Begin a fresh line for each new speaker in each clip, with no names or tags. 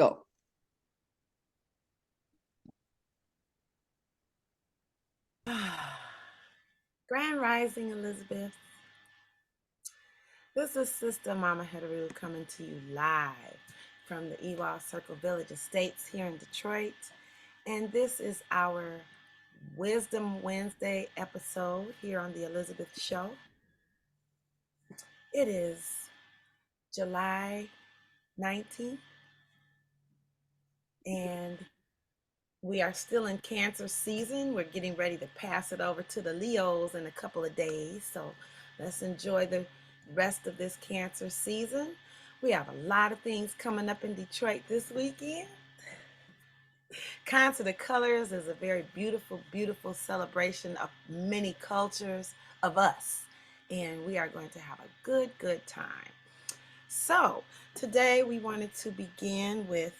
Go.
Grand Rising, Elizabeth. This is Sister Mama Hetheru coming to you live from the Ewald Circle Village Estates here in Detroit. And this is our Wisdom Wednesday episode here on the Elizabeth Show. It is July 19th, and we are still in Cancer season. We're getting ready to pass it over to the Leos in a couple of days. So let's enjoy the rest of this Cancer season. We have a lot of things coming up in Detroit this weekend. Concert of Colors is a very beautiful, beautiful celebration of many cultures of us. And we are going to have a good, good time. So today we wanted to begin with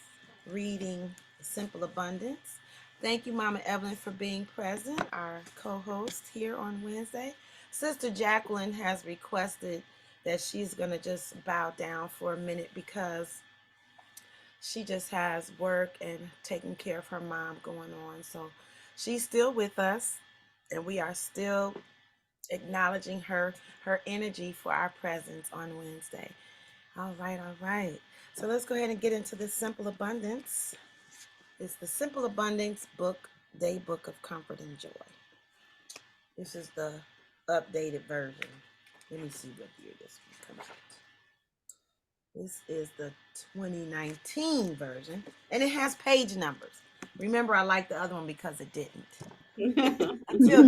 reading Simple Abundance. Thank you, Mama Evelyn, for being present, our co-host here on Wednesday. Sister Jacqueline has requested that she's going to just bow down for a minute because she just has work and taking care of her mom going on. So she's still with us, and we are still acknowledging her energy for our presence on Wednesday. All right, all right. So let's go ahead and get into this Simple Abundance. It's the Simple Abundance book, Day Book of Comfort and Joy. This is the updated version. Let me see what year this one comes out. This is the 2019 version, and it has page numbers. Remember, I liked the other one because it didn't. until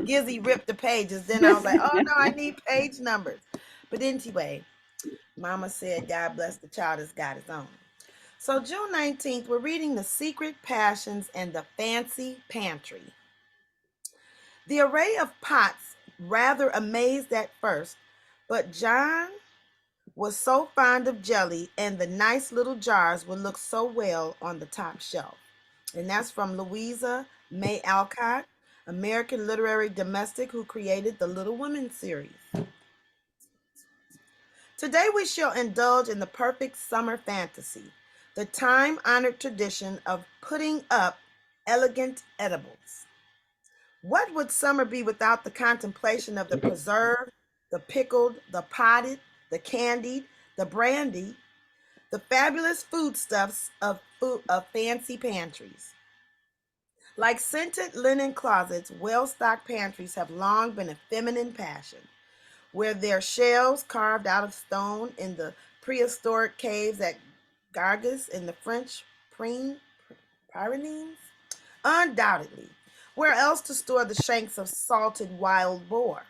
Gizzy ripped the pages, then I was like, oh no, I need page numbers. But anyway, Mama said, God bless the child has got his own. So June 19th, we're reading The Secret Passions and the Fancy Pantry. The array of pots rather amazed at first, but John was so fond of jelly, and the nice little jars would look so well on the top shelf. And that's from Louisa May Alcott, American literary domestic who created the Little Women series. Today we shall indulge in the perfect summer fantasy, the time-honored tradition of putting up elegant edibles. What would summer be without the contemplation of the preserved, the pickled, the potted, the candied, the brandied, the fabulous foodstuffs of fancy pantries? Like scented linen closets, well-stocked pantries have long been a feminine passion, where their shelves carved out of stone in the prehistoric caves at Garges in the French Pyrenees? Undoubtedly. Where else to store the shanks of salted wild boar?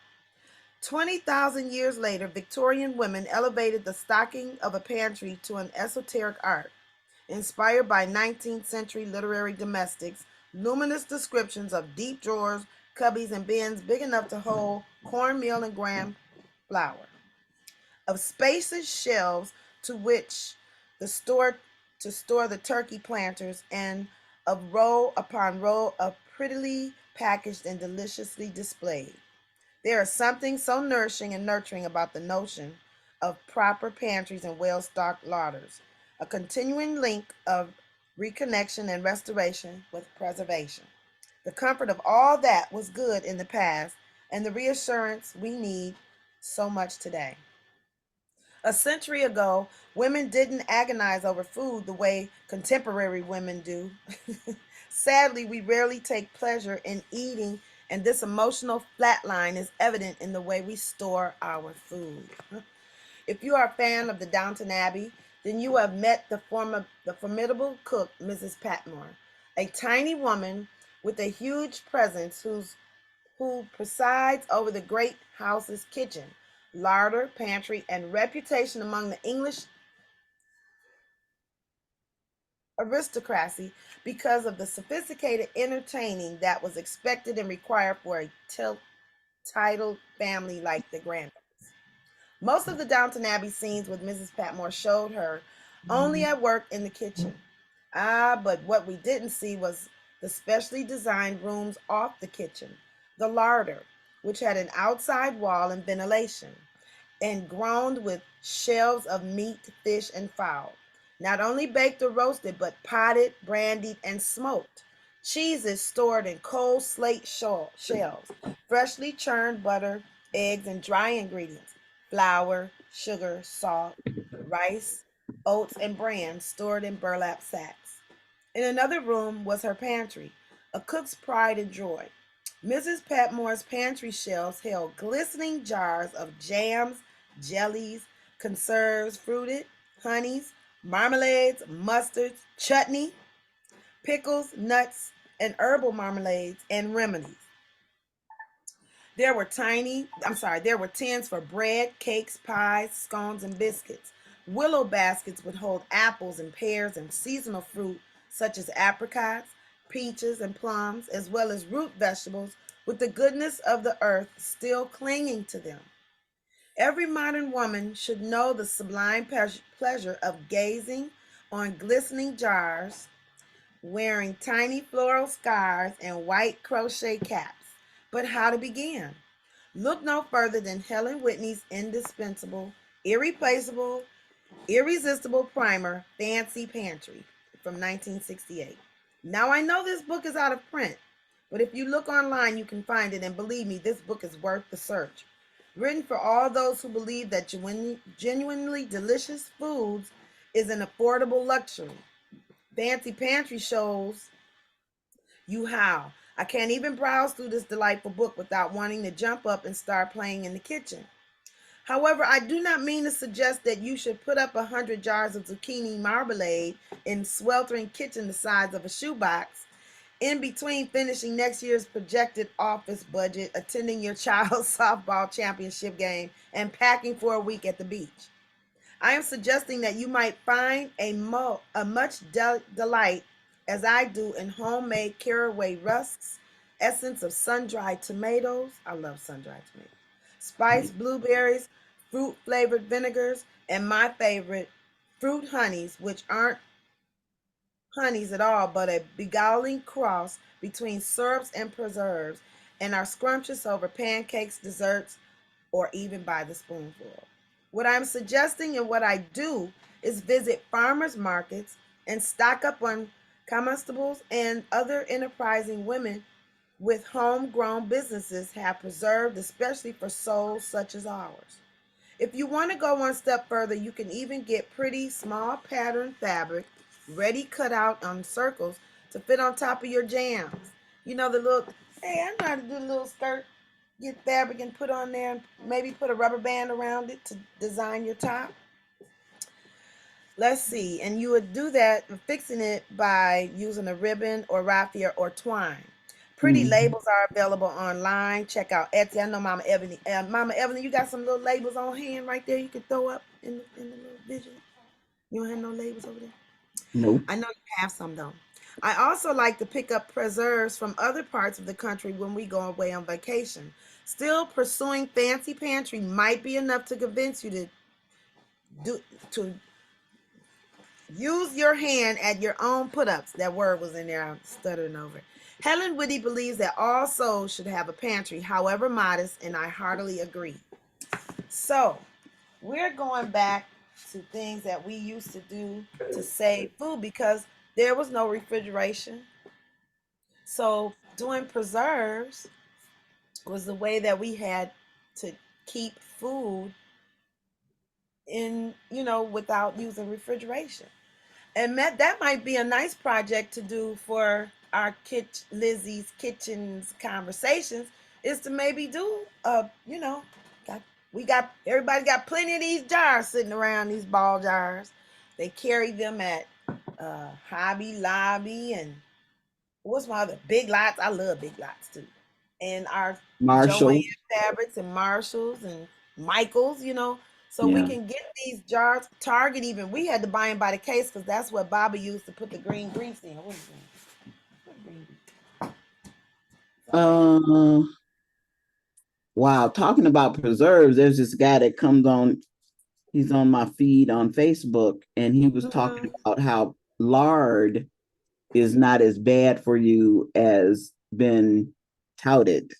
20,000 years later, Victorian women elevated the stocking of a pantry to an esoteric art. Inspired by 19th century literary domestics, luminous descriptions of deep drawers, cubbies, and bins big enough to hold cornmeal and gram flour, of spacious shelves to which the store to store the turkey planters, and of row upon row of prettily packaged and deliciously displayed. There is something so nourishing and nurturing about the notion of proper pantries and well-stocked larders, a continuing link of reconnection and restoration with preservation. The comfort of all that was good in the past and the reassurance we need so much today. A century ago, women didn't agonize over food the way contemporary women do. Sadly, we rarely take pleasure in eating, and this emotional flatline is evident in the way we store our food. If you are a fan of the Downton Abbey, then you have met the formidable cook, Mrs. Patmore, a tiny woman with a huge presence who presides over the great house's kitchen, larder, pantry, and reputation among the English aristocracy because of the sophisticated entertaining that was expected and required for a titled family like the Grandons. Most of the Downton Abbey scenes with Mrs. Patmore showed her only at work in the kitchen. But what we didn't see was the specially designed rooms off the kitchen, the larder, which had an outside wall and ventilation, and groaned with shelves of meat, fish, and fowl. Not only baked or roasted, but potted, brandied, and smoked. Cheeses stored in cold slate shells. Freshly churned butter, eggs, and dry ingredients. Flour, sugar, salt, rice, oats, and bran stored in burlap sacks. In another room was her pantry, a cook's pride and joy. Mrs. Patmore's pantry shelves held glistening jars of jams, jellies, conserves, fruited, honeys, marmalades, mustards, chutney, pickles, nuts, and herbal marmalades and remedies. There were tins for bread, cakes, pies, scones, and biscuits. Willow baskets would hold apples and pears and seasonal fruit such as apricots, peaches, and plums, as well as root vegetables with the goodness of the earth still clinging to them. Every modern woman should know the sublime pleasure of gazing on glistening jars, wearing tiny floral scarves and white crochet caps. But how to begin? Look no further than Helen Whitney's indispensable, irreplaceable, irresistible primer, Fancy Pantry, from 1968. Now I know this book is out of print, but if you look online, you can find it, and believe me, this book is worth the search. Written for all those who believe that genuinely delicious foods is an affordable luxury. Fancy Pantry shows you how. I can't even browse through this delightful book without wanting to jump up and start playing in the kitchen. However, I do not mean to suggest that you should put up 100 jars of zucchini marmalade in sweltering kitchen the size of a shoebox in between finishing next year's projected office budget, attending your child's softball championship game, and packing for a week at the beach. I am suggesting that you might find a much delight, as I do, in homemade caraway rusks, essence of sun-dried tomatoes. I love sun-dried tomatoes. Spiced blueberries, fruit-flavored vinegars, and my favorite, fruit honeys, which aren't honeys at all, but a beguiling cross between syrups and preserves, and are scrumptious over pancakes, desserts, or even by the spoonful. What I'm suggesting and what I do is visit farmers markets and stock up on comestibles, and other enterprising women with homegrown businesses have preserved, especially for souls such as ours. If you want to go one step further, you can even get pretty small pattern fabric ready cut out on circles to fit on top of your jams. You know, the little, hey, I know how to do a little skirt, get fabric and put on there, and maybe put a rubber band around it to design your top. Let's see, and you would do that fixing it by using a ribbon or raffia or twine. Pretty labels are available online. Check out Etsy. I know Mama Evelyn. Mama Evelyn, you got some little labels on hand right there you can throw up in the little vision. You don't have no labels over there?
Nope.
I know you have some though. I also like to pick up preserves from other parts of the country when we go away on vacation. Still, pursuing Fancy Pantry might be enough to convince you do to use your hand at your own put-ups. That word was in there. I'm stuttering over it. Helen Whitty believes that all souls should have a pantry, however modest, and I heartily agree. So, we're going back to things that we used to do to save food because there was no refrigeration. So, doing preserves was the way that we had to keep food in, without using refrigeration. And that might be a nice project to do for our Lizzie's Kitchens conversations, is to maybe do got, we got everybody got plenty of these jars sitting around, these ball jars. They carry them at Hobby Lobby and what's my other Big Lots. I love Big Lots too. And our Joanne
Marshall.
Fabrics and Marshalls and Michaels. So we
Yeah.
can get these jars. Target even, we had to buy them by the case because that's what Bobby used to put the green grease in. What is that? What green grease?
Uh, wow. Talking about preserves, there's this guy that comes on, he's on my feed on Facebook, and he was talking
Mm-hmm.
about how lard is not as bad for you as been touted,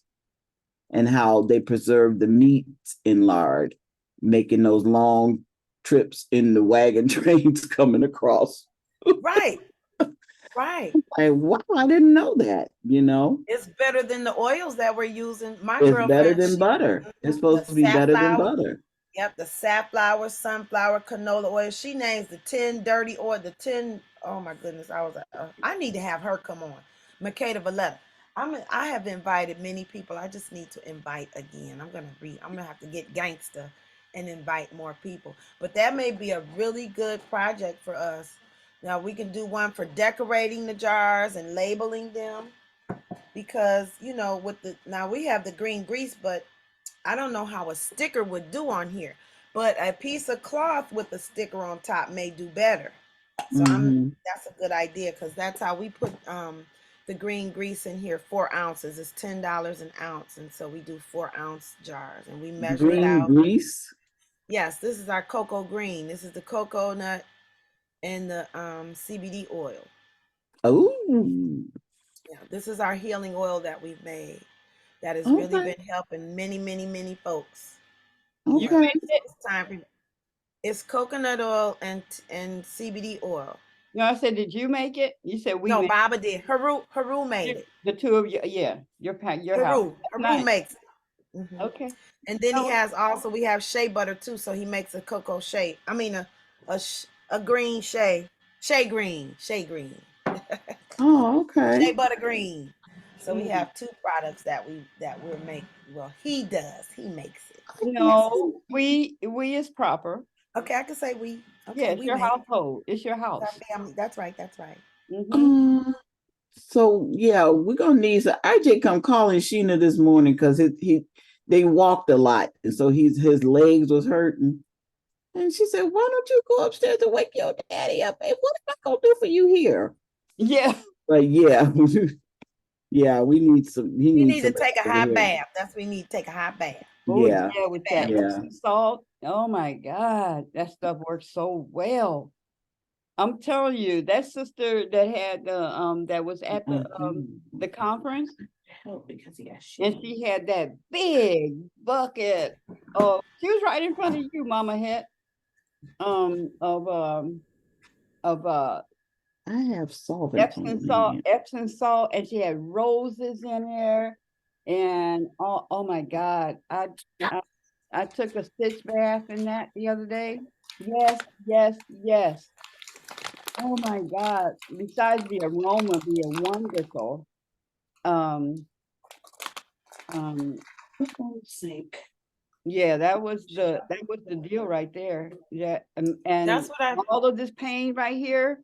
and how they preserve the meat in lard, making those long trips in the wagon trains coming across.
Right. Right.
Like, wow, I didn't know that, you know.
It's better than the oils that we're using. My
It's better
girlfriend,
than
she
butter. It's
the
supposed to be better than
safflower.
butter.
Yep, the safflower, sunflower, canola oil. She names the 10 dirty oil, the 10. Oh my goodness, I was like, I need to have her come on. Makeda Valletta. I have invited many people. I just need to invite again. I'm gonna have to get gangster and invite more people. But that may be a really good project for us. Now we can do one for decorating the jars and labeling them because with the now we have the green grease, but I don't know how a sticker would do on here, but a piece of cloth with a sticker on top may do better. So
Mm-hmm.
that's a good idea because that's how we put the green grease in here. 4 ounces is $10 an ounce, and so we do 4-ounce jars and we measure it
Green
out.
grease.
Yes, this is our cocoa green. This is the cocoa nut and the CBD oil.
Oh,
Yeah, this is our healing oil that we've made that has really
okay,
been helping many, many, many folks.
You
Yeah,
okay.
made it?
it's time for it's coconut oil and CBD oil.
No, I said, did you make it? You said we
No,
made
Baba did. Haru made
it.
it.
The two of you. Yeah, your house. That's
Haru
nice.
makes it.
Okay.
And then he
So,
has also we have shea butter too, so he makes a cocoa shea. I mean a green shea green,
Oh,
shea
okay.
butter green. So we
mm,
have two products that we're making. Well, he does. He makes it. Yes.
no, we is proper.
Okay, I can say we.
Yeah,
Okay,
it's
we
your
make it.
household. It's your
It's our
house.
family. That's right. That's right.
Mm-hmm.
Um, so yeah, we're gonna need some. IJ come calling Sheena this morning because they walked a lot, and so his legs was hurting. And she said, "Why don't you go upstairs and wake your daddy up? Hey, what am I gonna do for you here?"
Yeah.
But yeah, yeah, we need some. He
We
needs
need to
some
take a
extra
hot
help.
bath. That's what we need to take a hot bath.
Oh
Yeah,
yeah, with that
Bath.
yeah.
Epsom salt. Oh my God, that stuff works so well. I'm telling you, that sister that had that was at the conference,
Help because he got
and
shit.
she had that big bucket. Oh, she was right in front of you, Mama Het. Um, of um of
I have solvent on me.
Epsom salt, and she had roses in there, and oh my God, I I took a stitch bath in that the other day. Yes, yes, yes. Oh my God! Besides the aroma being wonderful, um, um,
Sink.
yeah, that was the deal right there. Yeah, and
That's what I.
all of this pain right here,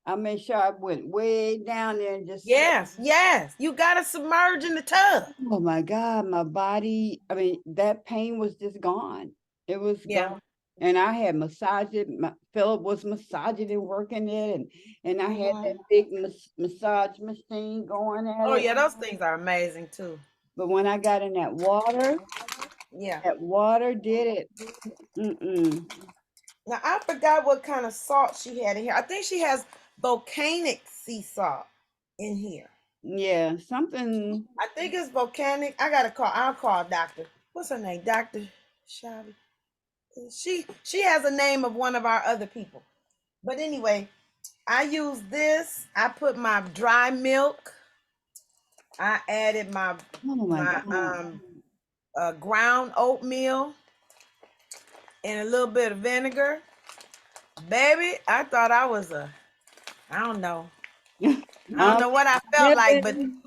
I made sure I went way down there and just
Yes, yes. You gotta submerge in the tub.
oh my God, my body. I mean, that pain was just gone. It was
Yeah.
gone. And I had massaged it. Philip was massaging and working it, and I had that
Mhm.
big massage machine going at
Oh
it.
yeah, those things are amazing too.
But when I got in
Yeah.
that water did it. Mm-mm.
Now I forgot what kind of salt she had in here. I think she has volcanic sea salt in here.
Yeah, something.
I think it's volcanic. I'll call doctor. What's her name? Dr. Shavi. She has a name of one of our other people. But anyway, I use this. I put my dry milk. I added
Oh my
my
God.
ground oatmeal and a little bit of vinegar. Baby, I thought I don't know. I don't
I'm
know what I felt like, but
heaven.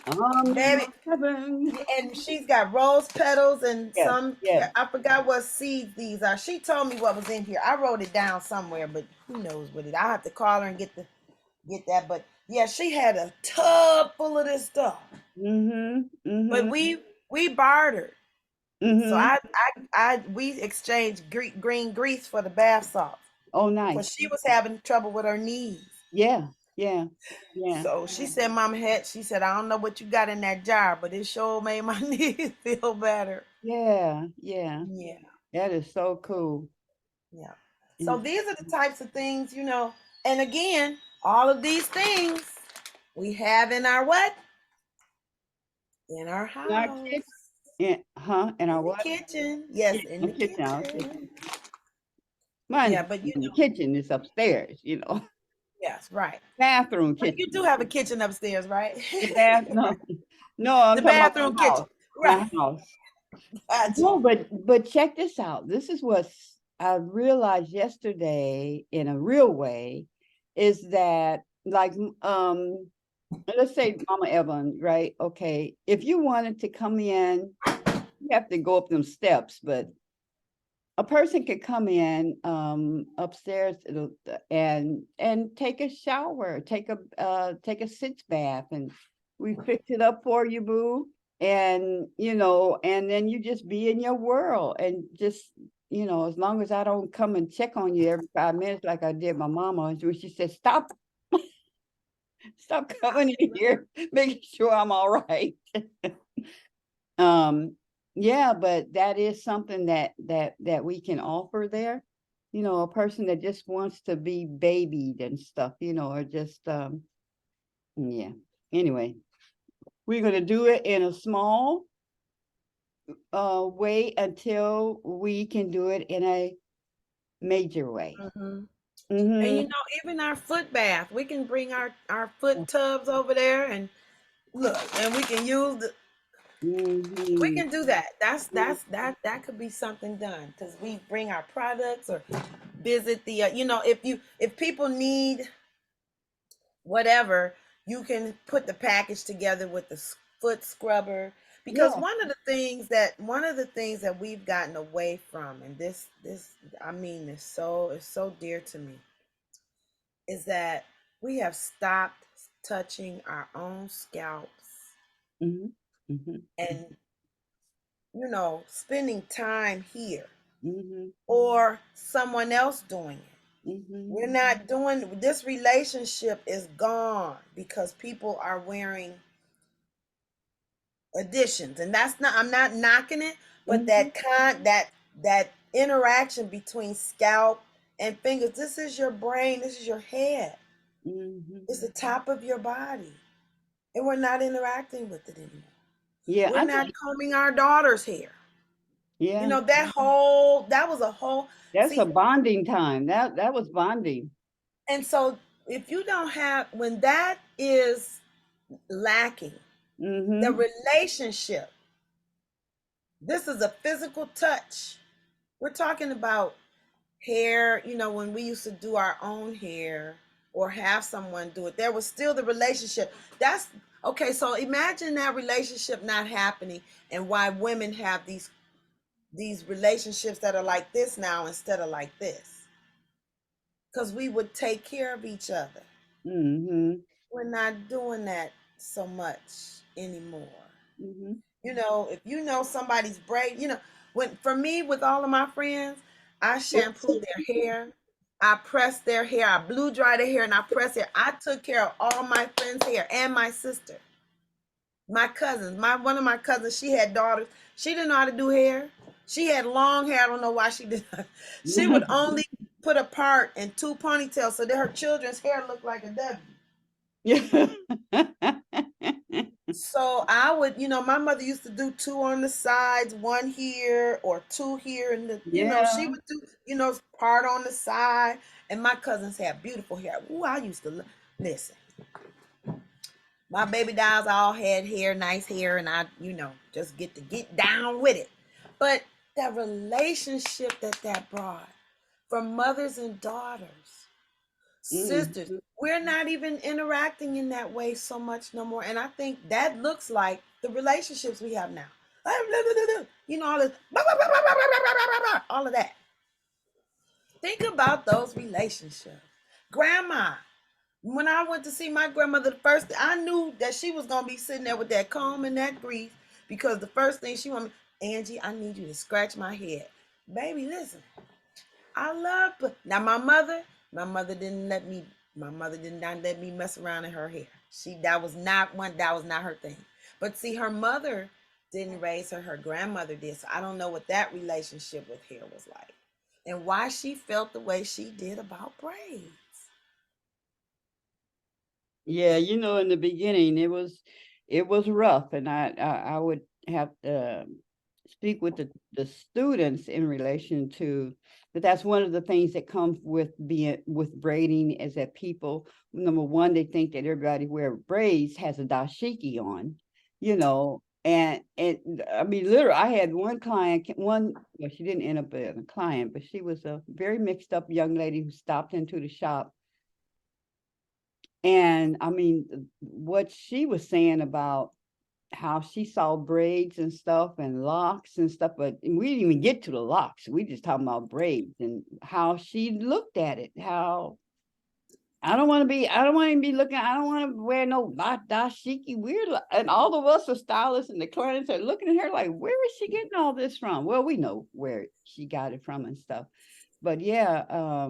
I'm in
baby,
heaven.
and she's got rose petals and
Yes,
some,
yes.
I forgot what seeds these are. She told me what was in here. I wrote it down somewhere, but who knows what it. I'll have to call her and get that. But yeah, she had a tub full of this stuff.
Mm-hmm.
But
Mm-hmm.
we bartered. So
Mm-hmm.
we exchanged green grease for the bath salts
Oh,
because
nice.
she was having trouble with her knees.
Yeah, yeah, yeah,
So she said, Mama Het, she said, I don't know what you got in that jar, but it sure made my knees feel better.
yeah, yeah.
Yeah,
That is so cool.
yeah. So
And
these are the types of things, and again, all of these things we have in our what? In our
in our
house.
kitchen, in our
In the
what?
kitchen. Yes,
Yeah,
in
our
the
kitchen, our
kitchen.
kitchen. Mine's
Yeah, but you
in the
know,
kitchen is upstairs,
yes, right.
bathroom
But you
kitchen.
do have a kitchen upstairs, right?
The bath, no, no, I'm
The
talking about
bathroom
my
kitchen.
house.
Right.
My house.
Got you.
No, but check this out. This is what I realized yesterday in a real way, is that like let's say Mama Evelyn, right? Okay, if you wanted to come in, you have to go up them steps, but a person could come in upstairs and take a shower, take a sitz bath, and we fix it up for you, boo. And and then you just be in your world and just as long as I don't come and check on you every 5 minutes like I did my mama, when she said, stop coming in here, making sure I'm all right. Yeah, but that is something that we can offer there. A person that just wants to be babied and stuff, or just yeah. Anyway, we're gonna do it in a small way until we can do it in a major way.
Mhm. And
Mm-hmm.
you know, even our foot bath, we can bring our foot tubs over there and look, and we can use the we
Mm-hmm.
can do that. That could be something done because we bring our products or visit the if people need whatever, you can put the package together with the foot scrubber because
Yeah.
one of the things that we've gotten away from, and this I mean is so dear to me, is that we have stopped touching our own scalps
Mm-hmm. Mm-hmm.
and spending time here
Mm-hmm.
or someone else doing it.
Mm-hmm.
We're not doing this. Relationship is gone because people are wearing additions, and that's not, I'm not knocking it, but
Mm-hmm.
that interaction between scalp and fingers, this is your brain, this is your head,
Mm-hmm.
it's the top of your body, and we're not interacting with it anymore.
Yeah,
We're
I
not
think.
combing our daughter's hair.
Yeah,
That was a whole,
that's a
see.
bonding time. That was bonding.
And so if you don't have, when that is lacking, the
Mm-hmm.
relationship, this is a physical touch. We're talking about hair, when we used to do our own hair or have someone do it, there was still the relationship. That's okay. So imagine that relationship not happening and why women have these relationships that are like this now instead of like this. Because we would take care of each other.
Mm-hmm.
We're not doing that so much anymore.
Mm-hmm.
If somebody's braid, when for me with all of my friends, I shampoo their hair, I press their hair, I blew dry their hair, and I press it. I took care of all my friends' hair and my sister, my cousins. One of my cousins, she had daughters. She didn't know how to do hair. She had long hair. I don't know why she did. She would only put a part and two ponytails so that her children's hair looked like a W.
Yeah.
So I would, my mother used to do two on the sides, one here or two here, and she
Yeah.
would do, part on the side. And my cousins had beautiful hair. Ooh, I used to listen. My baby dolls all had hair, nice hair, and I, just get down with it. But that relationship that brought from mothers and daughters,
Mm.
sisters, we're not even interacting in that way so much no more. And I think that looks like the relationships we have now. All this, all of that. Think about those relationships. Grandma, when I went to see my grandmother the first, I knew that she was gonna be sitting there with that comb and that grease because the first thing she wanted, Angie, I need you to scratch my head. Baby, listen, I love now my mother didn't let me my mother did not let me mess around in her hair. That was not her thing. But see, her mother didn't raise her, her grandmother did. So I don't know what that relationship with hair was like. And why she felt the way she did about braids.
Yeah, in the beginning it was rough, and I would have speak with the students in relation to, but that's one of the things that comes with being with braiding, is that people, number one, they think that everybody wear braids has a dashiki on, and I mean, literally, I had one client, well, she didn't end up being a client, but she was a very mixed up young lady who stopped into the shop. And I mean, what she was saying about how she saw braids and stuff and locks and stuff, but we didn't even get to the locks. We just talking about braids and how she looked at it. How I don't want to be looking, I don't want to wear no dashiki weird. And all of us, the stylists and the clients, are looking at her like, where is she getting all this from? Well, we know where she got it from and stuff. But yeah,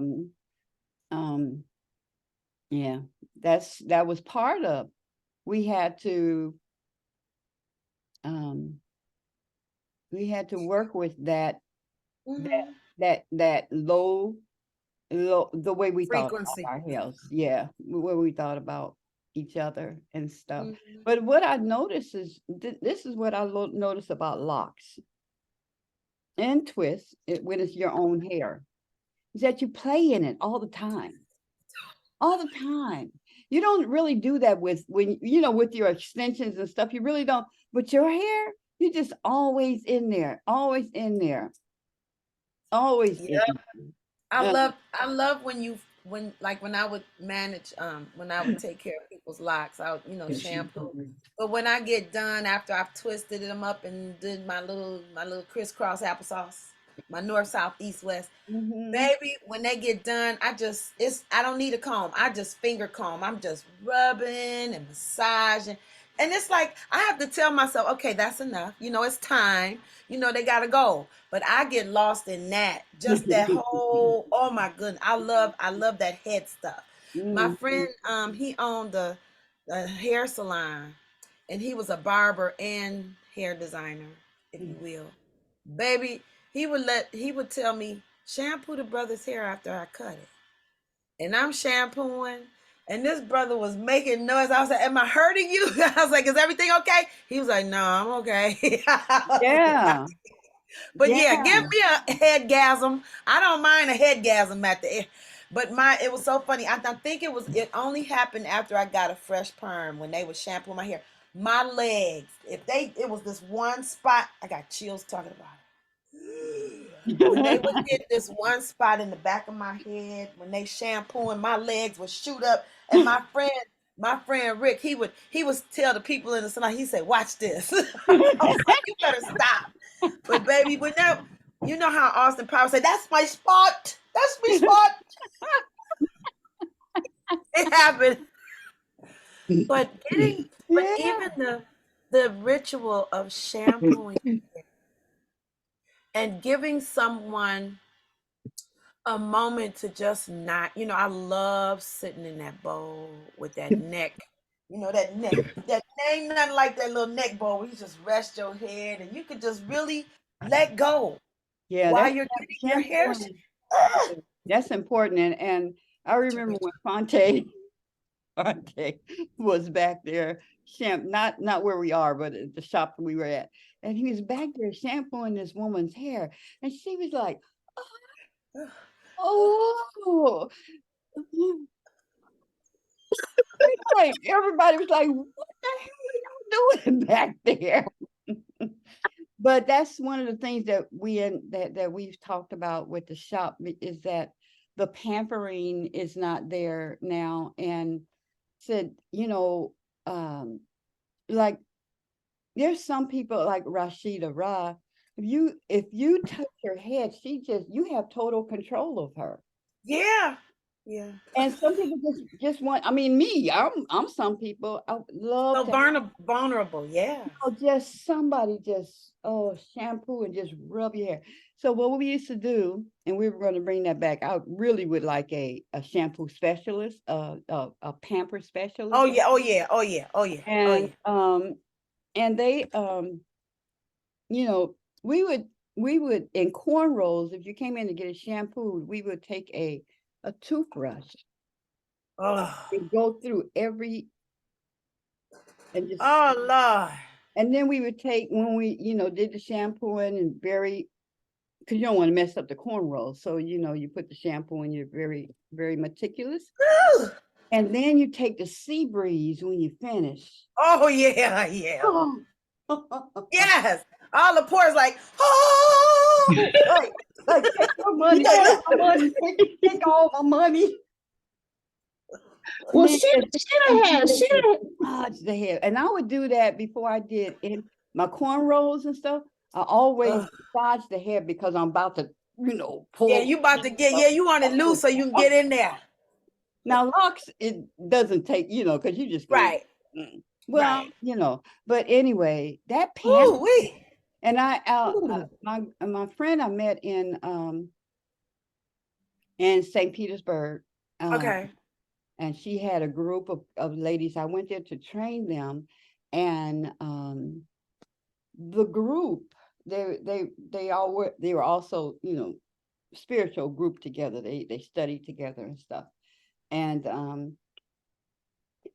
yeah, that was part of, we had to work with that low, the way we thought about
Frequency.
our health. Yeah, the way we thought about each other and stuff.
Mhm.
But what I noticed is this is what I notice about locks and twists, when it's your own hair, is that you play in it all the time. All the time. You don't really do that with with your extensions and stuff. You really don't. But your hair, you're just always in there, always in there, always in
Yep.
there.
I love when I would manage, when I would take care of people's locks, I would, shampoo. But when I get done after I've twisted them up and did my little crisscross applesauce, my north, south, east, west,
Mhm.
baby, when they get done, I don't need a comb. I just finger comb. I'm just rubbing and massaging. And it's like I have to tell myself, okay, that's enough. It's time. They gotta go. But I get lost in that. Just that whole, oh my goodness. I love that head stuff. My
Mhm.
friend, he owned a hair salon, and he was a barber and hair designer, if you will. Baby, he would tell me, shampoo the brother's hair after I cut it. And I'm shampooing, and this brother was making noise. I was like, am I hurting you? I was like, is everything okay? He was like, no, I'm okay.
Yeah.
But
Yeah.
yeah, give me a headgasm. I don't mind a headgasm at the end. But it was so funny. I think it only happened after I got a fresh perm, when they would shampoo my hair. My legs, it was this one spot, I got chills talking about it. When they would get this one spot in the back of my head, when they shampoo, and my legs would shoot up, and my friend Rick, he would tell the people in the salon, he said, watch this. I was like, you better stop. But baby, when that, you know how Austin Powers said, that's my spot. That's my spot. It happened. But
Yeah.
even the ritual of shampooing and giving someone a moment to just not, I love sitting in that bowl with that neck. That neck. That ain't nothing like that little neck bowl where you just rest your head and you could just really let go
Yeah,
while
that's
you're getting your hair.
shampooing. That's important. And I remember when Fonte was back there, not where we are, but at the shop we were at. And he was back there shampooing this woman's hair. And she was like, oh, like everybody was like, what the hell are you doing back there? But that's one of the things that we've talked about with the shop, is that the pampering is not there now. And said, like there's some people like Rashida Ra. If you touch her head, you have total control of her.
Yeah. Yeah.
And some people just want. I mean, me, I'm some people. I would love
So
to
vulnerable. Yeah.
just somebody just shampoo and just rub your hair. So what we used to do, and we were going to bring that back. I really would like a shampoo specialist, a pamper
Oh
specialist,
yeah. Oh yeah. Oh yeah. Oh yeah. Oh
and
yeah.
they you know, we would in cornrows, if you came in to get a shampoo, we would take a toothbrush
Oh.
and go through every and just
Oh Lord.
And then we would take, when we, did the shampooing and because you don't want to mess up the cornrows. So, you put the shampoo and you're very, very meticulous. And then you take the sea breeze when you finish.
Oh, yeah, yeah.
Oh.
Yes. All the pores like, oh.
like take my money, take all my money.
Well, she
massage the hair. And I would do that before I did in my cornrows and stuff. I always massage the hair because I'm about to, pull.
Yeah, you about to get, you want it loose so you can get in there.
Now, locks, it doesn't take, because you just go.
Right.
Well,
right.
But anyway, that
pant.
And my friend I met in St. Petersburg.
Okay.
And she had a group of ladies. I went there to train them, and the group they were also spiritual group together. They studied together and stuff. And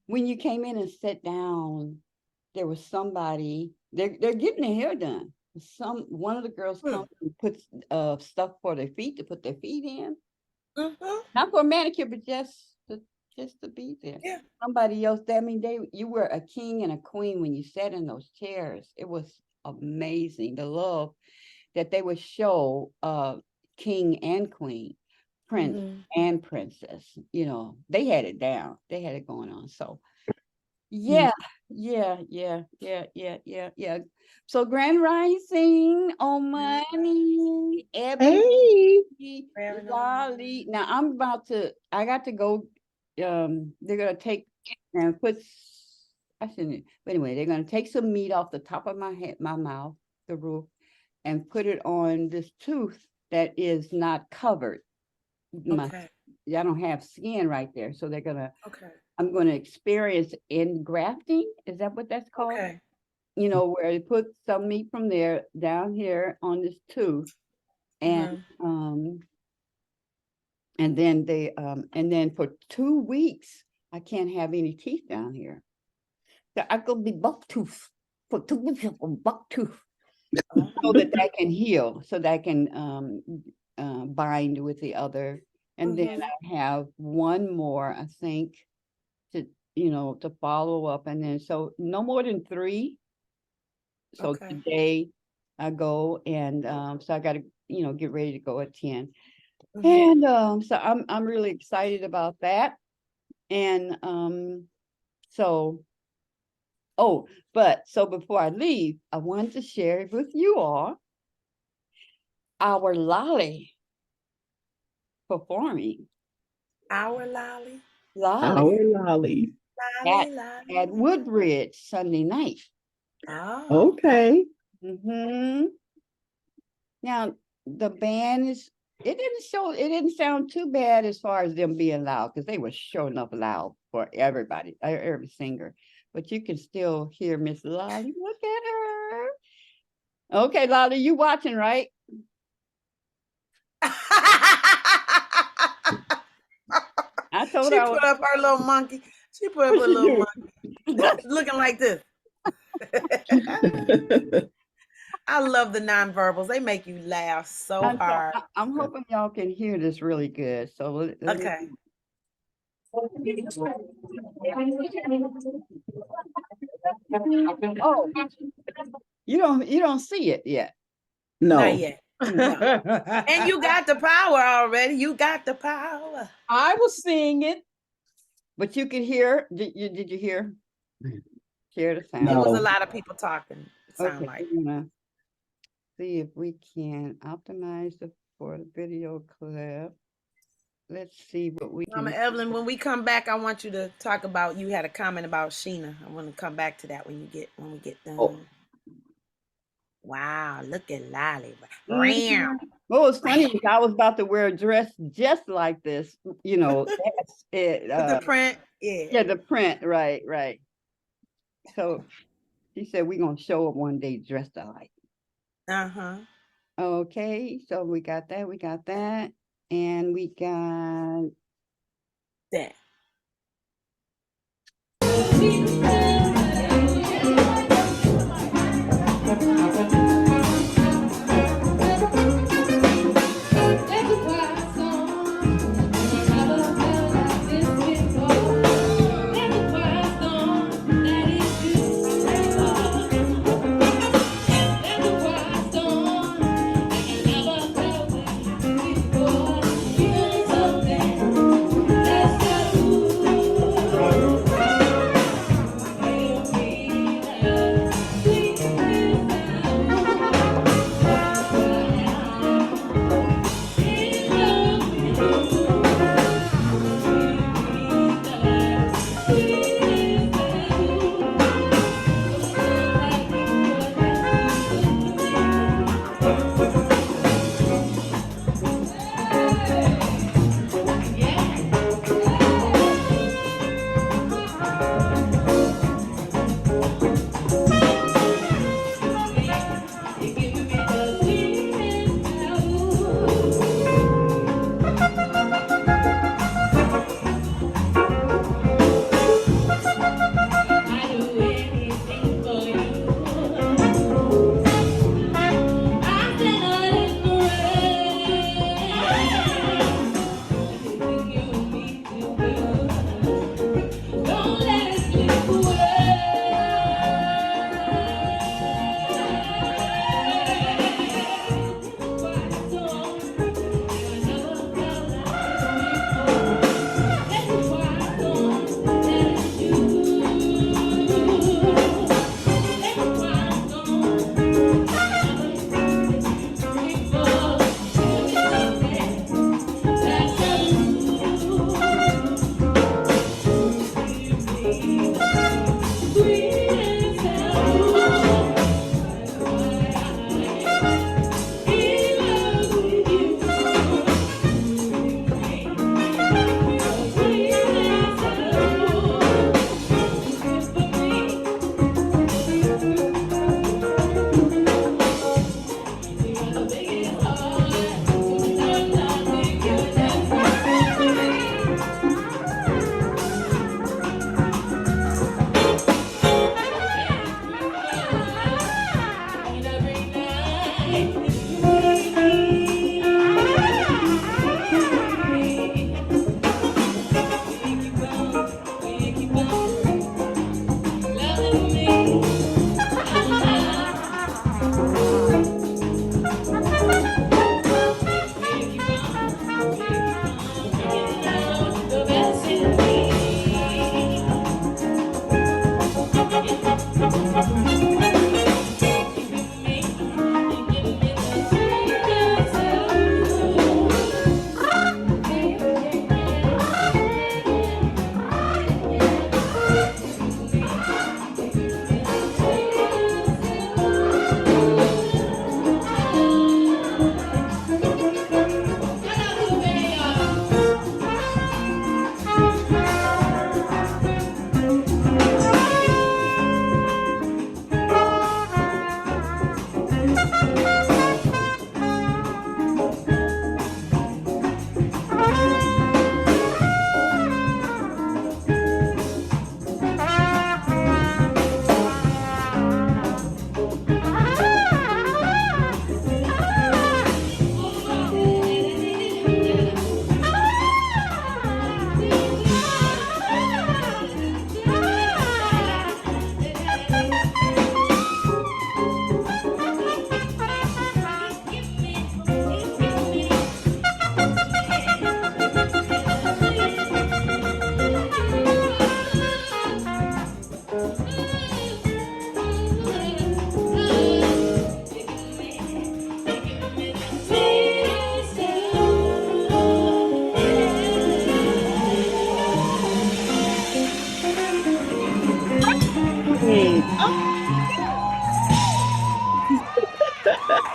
when you came in and sat down, there was somebody. They're getting their hair done. One of the girls comes and puts stuff for their feet to put their feet in. Not for a manicure, but just to be there.
Yeah.
Somebody else. You were a king and a queen when you sat in those chairs. It was amazing. The love that they would show king and queen, prince and princess. They had it down. They had it going on. So yeah. So Grand Rising, Omani, Evelyn, Lolly. Now I got to go. They're gonna take and put. I shouldn't. But anyway, they're gonna take some meat off the top of my head, my mouth, the roof, and put it on this tooth that is not covered. I don't have skin right there, so they're gonna. I'm going to experience engrafting. Is that what that's called?
Okay.
Where they put some meat from there down here on this tooth, and and then for 2 weeks I can't have any teeth down here. So I could be buck tooth for 2 weeks of buck tooth, so that can heal, so that can bind with the other, and then I have one more, I think, to follow up, and then so no more than 3. So today I go, and so I got to get ready to go at 10. And so I'm really excited about that. And so before I leave, I wanted to share with you all our Lolly performing.
Our Lolly?
Our Lolly.
At Woodbridge Sunday night.
Oh.
Okay.
Now the band it didn't sound too bad as far as them being loud, because they were showing up loud for everybody, every singer. But you can still hear Miss Lolly. Look at her. Okay, Lolly, you watching, right? I told her.
She put up her little monkey. She put up her little monkey. Looking like this. I love the nonverbals. They make you laugh so hard.
I'm hoping y'all can hear this really good. So
okay.
Oh, you don't see it yet.
No.
Not yet. No. And you got the power already. You got the power.
I was seeing it. But you could hear. Did you hear? Hear the sound?
It was a lot of people talking. It sounded like.
See if we can optimize for the video clip. Let's see what we can.
Mama Evelyn, when we come back, I want you to talk about. You had a comment about Sheena. I want to come back to that when we get done.
Oh.
Wow, look at Lolly.
What was funny is I was about to wear a dress just like this, that's it.
The print,
yeah, the print, right. So she said we're gonna show up one day dressed alike. Okay, so we got that, and we got
that.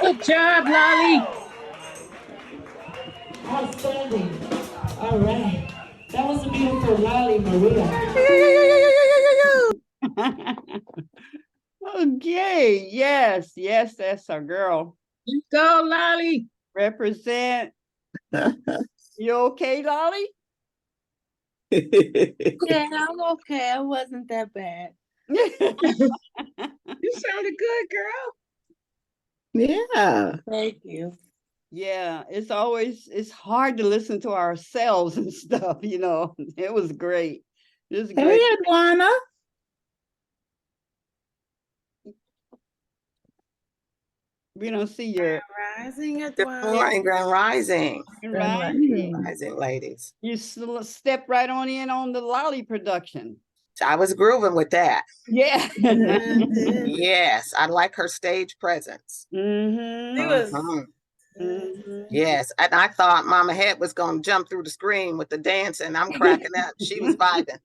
Good job, Lolly.
Outstanding. All right. That was a beautiful Lolly Maria.
Okay, yes, yes, that's our girl.
You go, Lolly.
Represent. You okay, Lolly?
Yeah, I'm okay. I wasn't that bad.
You sounded good, girl.
Yeah.
Thank you.
Yeah, it's hard to listen to ourselves and stuff, you know. It was great. It was
Hey,
great.
Edwana.
We don't see your
Rising at
Good morning, Grand Rising.
right.
Rising, ladies.
You step right on in on the Lolly production.
I was grooving with that.
Yeah.
Yes, I like her stage presence.
Mm-hmm.
Yes, and I thought Mama Het was going to jump through the screen with the dancing. I'm cracking up. She was vibing.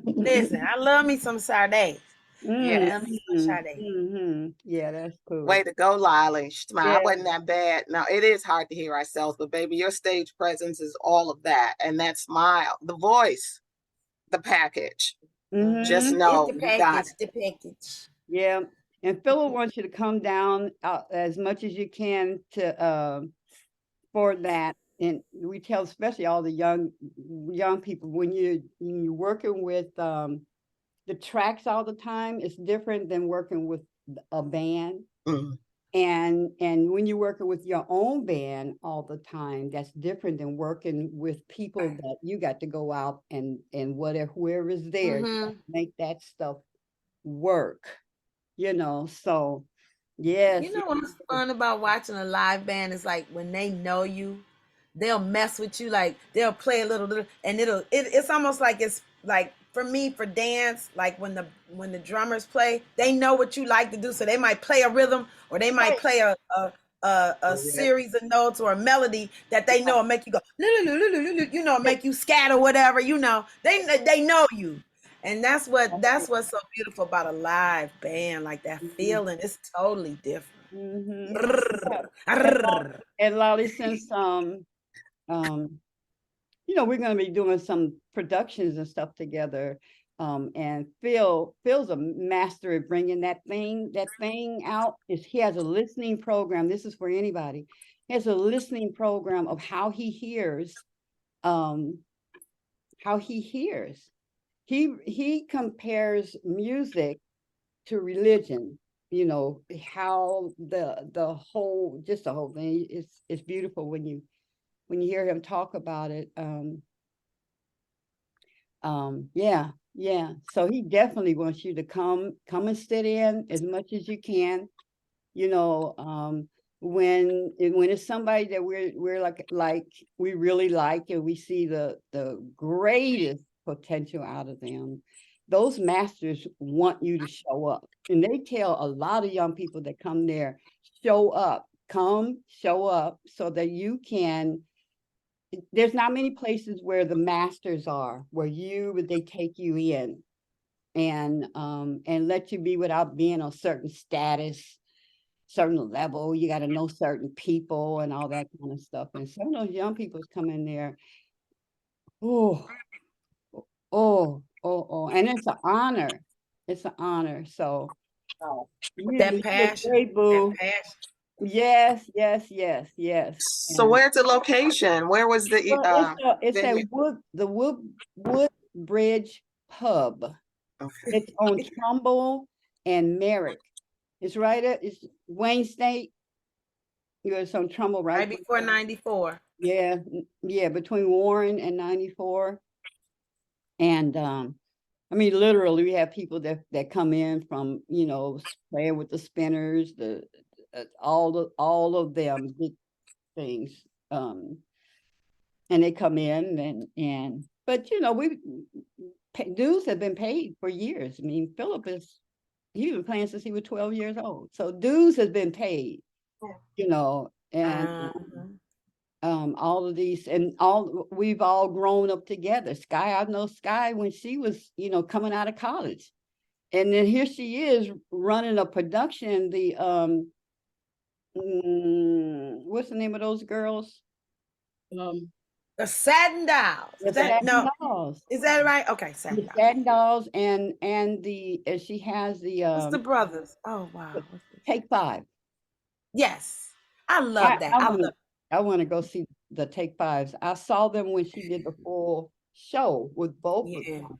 Listen, I love me some Sade.
Yes.
Love me some Sade.
Yeah, that's cool.
Way to go, Lolly.
Yeah.
I wasn't that bad. Now, it is hard to hear ourselves, but baby, your stage presence is all of that. And that smile, the voice, the package. Just know
It's the
you got
package, the package.
Yeah. And Philip wants you to come down as much as you can to for that. And we tell especially all the young people when you're working with the tracks all the time, it's different than working with a band. And when you're working with your own band all the time, that's different than working with people that you got to go out and whoever's there to make that stuff work, you know. So yes.
You know what's fun about watching a live band is like when they know you, they'll mess with you, like they'll play a little, and it's almost like it's like for me for dance, like when the drummers play, they know what you like to do, so they might play a rhythm or they might play a series of notes or a melody that they know will make you go, you know, make you scatter whatever, you know, they know you. And that's what's so beautiful about a live band, like that feeling. It's totally different.
And Lolly, since you know, we're going to be doing some productions and stuff together. And Phil's a master at bringing that thing out. He has a listening program. This is for anybody. He has a listening program of how he hears. He compares music to religion. You know how the whole thing. It's beautiful when you hear him talk about it. Yeah. So he definitely wants you to come and sit in as much as you can. You know, when it's somebody that we're like we really like and we see the greatest potential out of them, those masters want you to show up. And they tell a lot of young people that come there, show up so that you can. There's not many places where the masters are, where they take you in and let you be without being a certain status, certain level. You got to know certain people and all that kind of stuff. And some of those young people come in there. Oh, and it's an honor. It's an honor. So
That passion.
Great, boo.
That passion.
Yes.
So where's the location? Where was the
it's at Woodbridge Pub. Okay. It's on Trumbull and Merrick. It's it's Wayne State. It's on Trumbull,
right before 94.
Yeah, between Warren and 94. And I mean, literally, we have people that come in from, you know, playing with the spinners, all of them big things, and they come in but you know, dues have been paid for years. I mean, he's been playing since he was 12 years old, so dues has been paid, you know, and all of these, and we've all grown up together. Sky, I know Sky when she was, you know, coming out of college. and then here she is running a production. The what's the name of those girls?
The Satin Dolls.
The
Is that
Satin Dolls.
Is that right? Okay,
The
Satin Dolls.
Satin Dolls, and she has
What's the
the
brothers? Oh wow.
Take Five.
Yes, I love that. I love.
I want to go see the Take Fives. I saw them when she did the full show with both of them.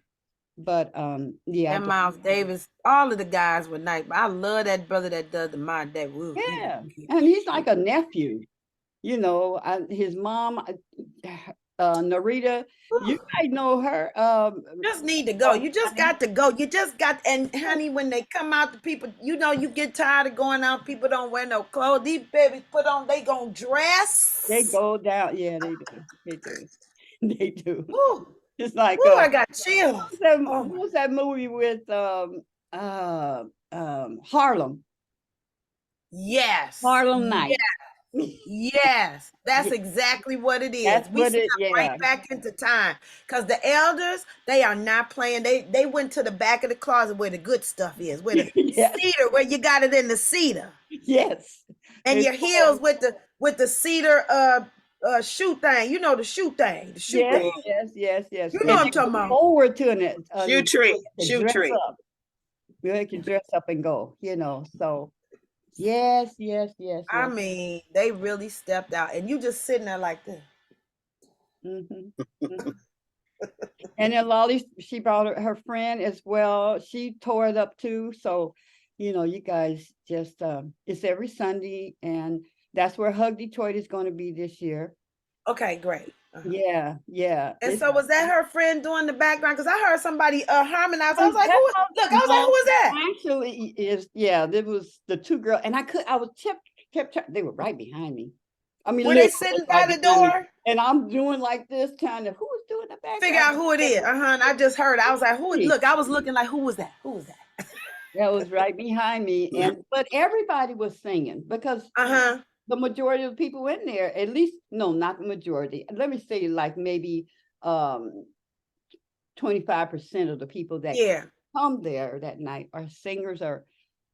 But yeah.
And Miles Davis, all of the guys were nice. But I love that brother that does the My Day. Woo,
Yeah, and he's like a nephew. You know, his mom, Narita. You might know her.
Just need to go. You just got to go. You just got. And honey, when they come out, the people, you know, you get tired of going out. People don't wear no clothes. These babies put on. They gonna dress.
They go down. Yeah, they do. They do. They do.
Ooh.
It's like
I got chills.
What was that movie with Harlem?
Yes.
Harlem Night.
Yes, that's exactly what it is.
That's
we step right back into time, because the elders, they are not playing. They went to the back of the closet where the good stuff is, where the cedar, where you got it in the cedar.
Yes.
And your heels with the cedar shoe thing. You know the shoe thing. The shoe thing.
Yes.
You know what I'm talking about.
Forward to it.
Shoe tree. Shoe tree.
You can dress up and go, you know. So yes.
I mean, they really stepped out, and you just sitting there like this.
And then Lolly, she brought her friend as well. She tore it up too. So, you know, you guys just it's every Sunday, and that's where Hug Detroit is going to be this year.
Okay, great.
Yeah.
And so was that her friend doing the background? Because I heard somebody harmonize. I was like, who was that?
Actually, there was the two girls, and I was kept they were right behind me. I mean,
were they sitting by the door?
And I'm doing like this, trying to who's doing the background?
Figure out who it is. And I just heard. I was like, who? Look, I was looking like, who was that? Who was that?
That was right behind me, but everybody was singing because the majority of the people in there, at least, no, not the majority. Let me say, like maybe 25% of the people that come there that night are singers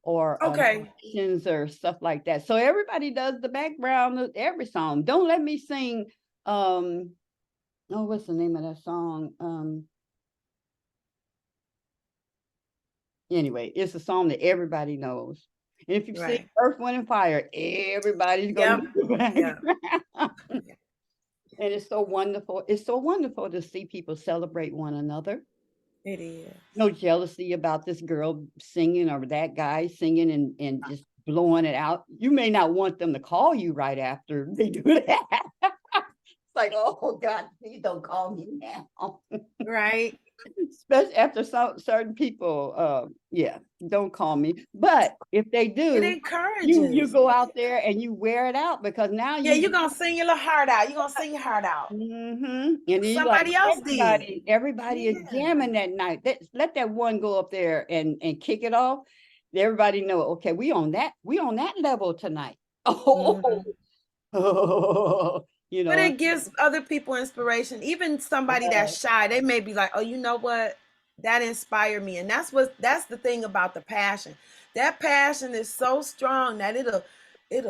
or musicians or stuff like that. So everybody does the background of every song. Don't let me sing. What's the name of that song? Anyway, it's a song that everybody knows. And if you see Earth, Wind, and Fire, everybody's going to do the background. And it's so wonderful. It's so wonderful to see people celebrate one another.
It is.
No jealousy about this girl singing or that guy singing and just blowing it out. You may not want them to call you right after they do that. It's like, oh God, please don't call me now.
Right.
Especially after certain people, don't call me. But if they do,
it encourages
you go out there and you wear it out, because now
you're gonna sing your little heart out. You're gonna sing your heart out.
And then
somebody else did.
Everybody is jamming that night. Let that one go up there and kick it off. Everybody know, okay, we on that level tonight. You know,
but it gives other people inspiration. Even somebody that's shy, they may be like, oh, you know what? That inspired me. And that's the thing about the passion. That passion is so strong that it'll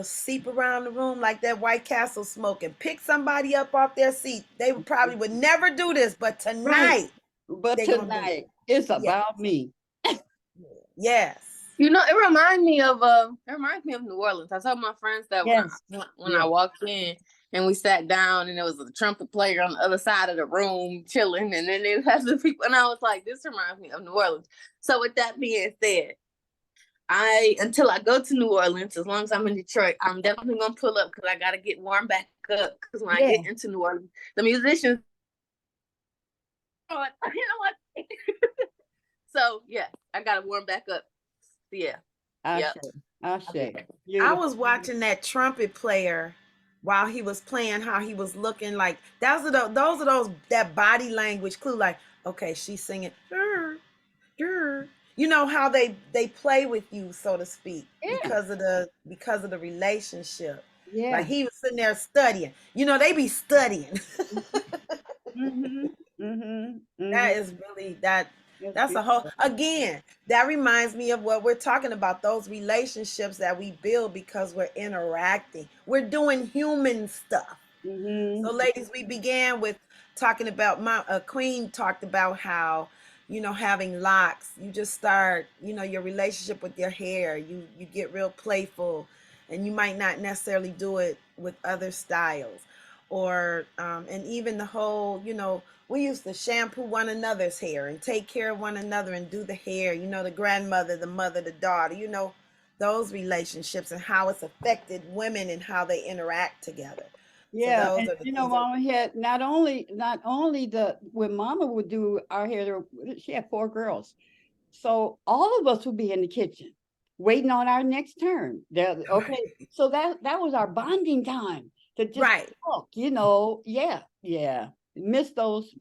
seep around the room like that White Castle smoke and pick somebody up off their seat. They probably would never do this, but tonight.
But tonight, it's about me.
Yes.
You know, it reminds me of New Orleans. I told my friends that when I walked in and we sat down and there was a trumpet player on the other side of the room chilling, and then they had the people, and I was like, this reminds me of New Orleans. So with that being said, until I go to New Orleans, as long as I'm in Detroit, I'm definitely gonna pull up because I gotta get warmed back up, because when I get into New Orleans, the musicians, you know what? So yeah, I gotta warm back up. Yeah.
I
was watching that trumpet player while he was playing, how he was looking like those are that body language clue, like, okay, she's singing, you know how they play with you, so to speak, because of the relationship. Like he was sitting there studying. You know, they be studying. That is really that. That's a whole, again, that reminds me of what we're talking about, those relationships that we build because we're interacting. We're doing human stuff.
Mm-hmm.
So, ladies, we began with talking about Queen talked about how, having locks, you just start, your relationship with your hair, you get real playful, and you might not necessarily do it with other styles, or and even the whole, we used to shampoo one another's hair and take care of one another and do the hair, the grandmother, the mother, the daughter, those relationships and how it's affected women and how they interact together.
Yeah,
So those
and
are the
you know,
things that,
Mama had not only when Mama would do our hair, she had 4 girls, so all of us would be in the kitchen waiting on our next turn. Okay, so that was our bonding time to just
right.
talk. Yeah. Miss those.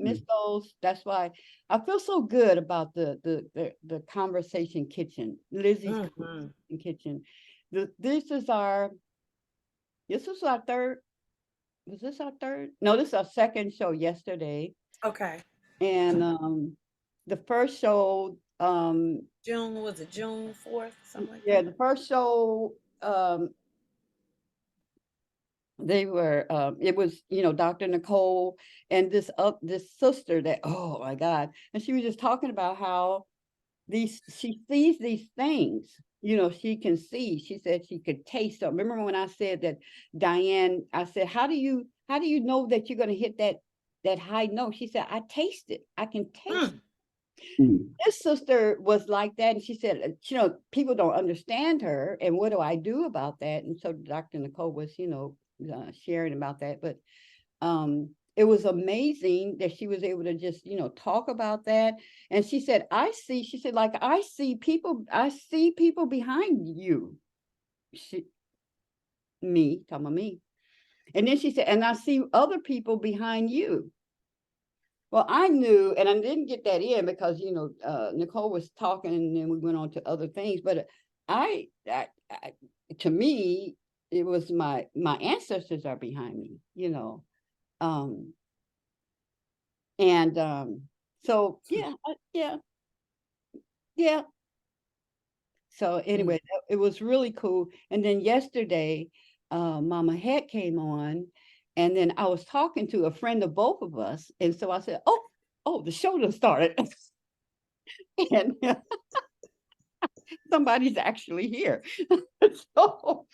That's why I feel so good about the conversation kitchen, Lizzie's conversation kitchen. This is our third. Was this our third? No, this is our second show yesterday.
Okay.
And the first show,
June, was it June 4th? Something like
yeah,
that?
the first show, they were it was, Dr. Nicole and this sister that, oh my God. And she was just talking about how she sees these things, she can see. She said she could taste them. Remember when I said that Diane, I said, how do you know that you're going to hit that high note? She said, I taste it. I can taste it. This sister was like that. And she said, people don't understand her. And what do I do about that? And so Dr. Nicole was, sharing about that. But it was amazing that she was able to just, talk about that. And she said, I see people behind you. Talking about me. And then she said, and I see other people behind you. Well, I knew, and I didn't get that in because, Nicole was talking and then we went on to other things. But to me, it was my ancestors are behind me, so yeah. So anyway, it was really cool. And then yesterday, Mama Het came on, and then I was talking to a friend of both of us, and so I said, "Oh, the show done started," and somebody's actually here. so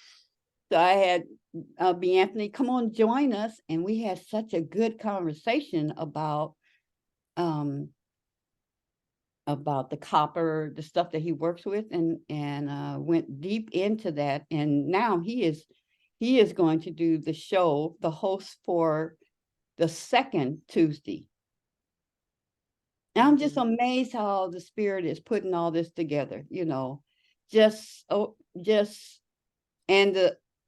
I had B. Anthony come on, join us, and we had such a good conversation about the copper, the stuff that he works with, and went deep into that. And now he is going to do the show, the host for the second Tuesday. And I'm just amazed how the Spirit is putting all this together,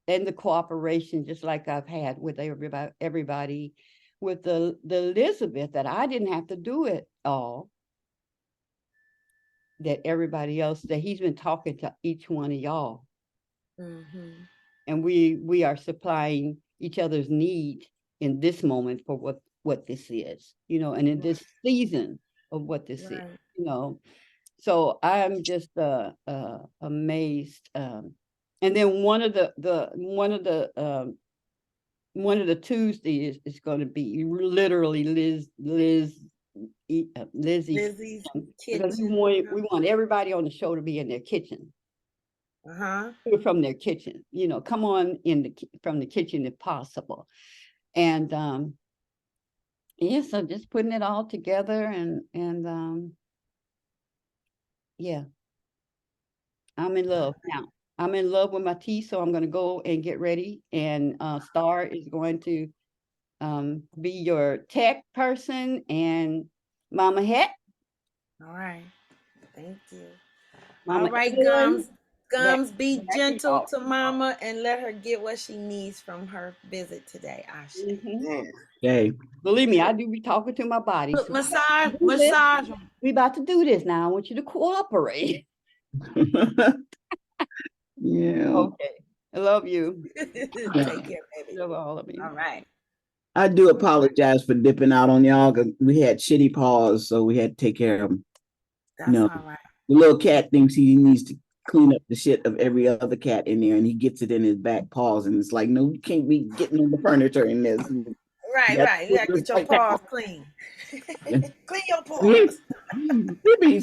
and the cooperation, just like I've had with everybody with the Elizabeth, that I didn't have to do it all. That everybody else, that he's been talking to each one of y'all. And we are supplying each other's need in this moment for what this is, and in this season of what this is, so I'm just amazed. And then one of the Tuesdays is going to be literally Lizzie's because we want everybody on the show to be in their kitchen. From their kitchen, come on from the kitchen if possible. And so just putting it all together, and yeah, I'm in love now. I'm in love with my tea, so I'm going to go and get ready. And Star is going to be your tech person, and Mama Het.
All right. Thank you.
Mama
all right,
Evelyn,
Gums, be gentle to Mama and let her get what she needs from her visit today, Ashe.
Okay.
Believe me, I do be talking to my body.
Look,
So
massage.
we about to do this now. I want you to cooperate.
Yeah.
Okay. I love you.
Take care, baby.
Love all of you.
All right.
I do apologize for dipping out on y'all because we had shitty paws, so we had to take care of them.
That's
No,
all right.
the little cat thinks he needs to clean up the shit of every other cat in there, and he gets it in his back paws, and it's like, no, you can't be getting on the furniture in this.
Right,
That's
right. You gotta get your
like that.
paws clean. Clean your
He,
paws.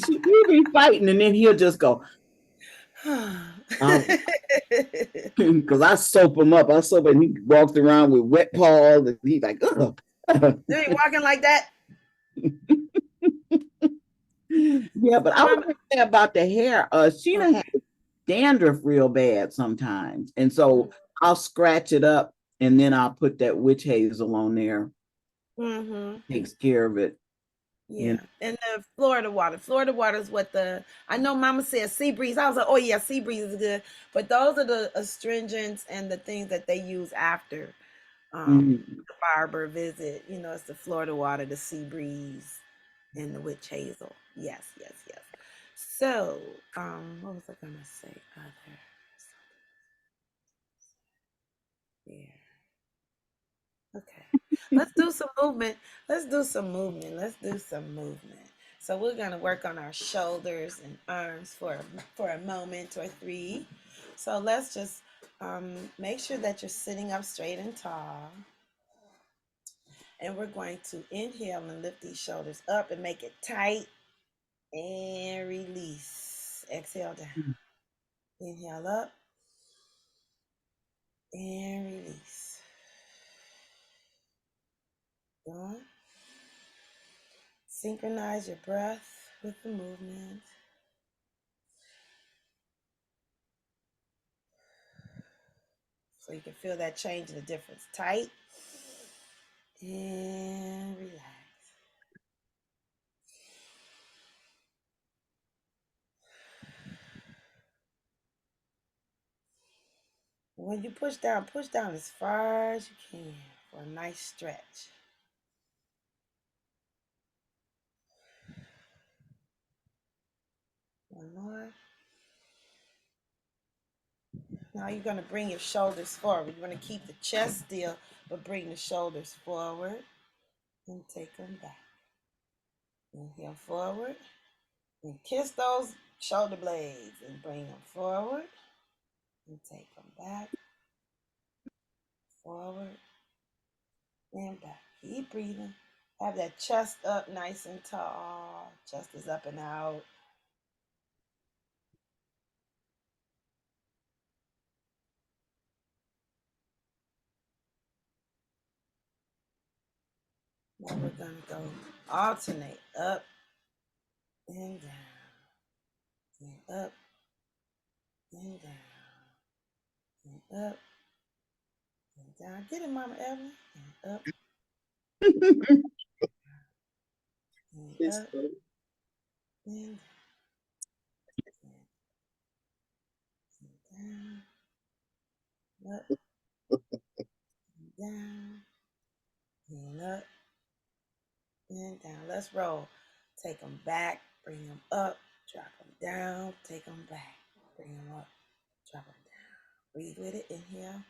he be fighting, and then he'll just go, because I soap him up. I soap him, and he walks around with wet paws, and he's like, ugh.
You ain't walking like that.
Yeah, but I was gonna say about the hair. Sheena has dandruff real bad sometimes, and so I'll scratch it up, and then I'll put that witch hazel on there. Takes care of it.
Yeah, and the Florida water. Florida water is what I know Mama said sea breeze. I was like, oh yeah, sea breeze is good. But those are the astringents and the things that they use after the barber visit. You know, it's the Florida water, the sea breeze, and the witch hazel. Yes, yes, yes. So, what was I gonna say? Other. Yeah. Okay. Let's do some movement. Let's do some movement. Let's do some movement. So we're gonna work on our shoulders and arms for a moment or three. So let's just make sure that you're sitting up straight and tall. And we're going to inhale and lift these shoulders up and make it tight and release. Exhale down. Inhale up and release. Go on. Synchronize your breath with the movement. So you can feel that change in the difference. Tight and relax. When you push down as far as you can for a nice stretch. One more. Now you're going to bring your shoulders forward. You're going to keep the chest still, but bring the shoulders forward and take them back. Inhale forward and kiss those shoulder blades and bring them forward and take them back, forward and back. Keep breathing. Have that chest up nice and tall. Chest is up and out. Now we're going to go alternate up and down. And up and down. And up and down. Get it, Mama Evelyn. And up and up and down. Up and down. And up and down. Let's roll. Take them back. Bring them up. Drop them down. Take them back. Bring them up. Drop them down. Breathe with it. Inhale.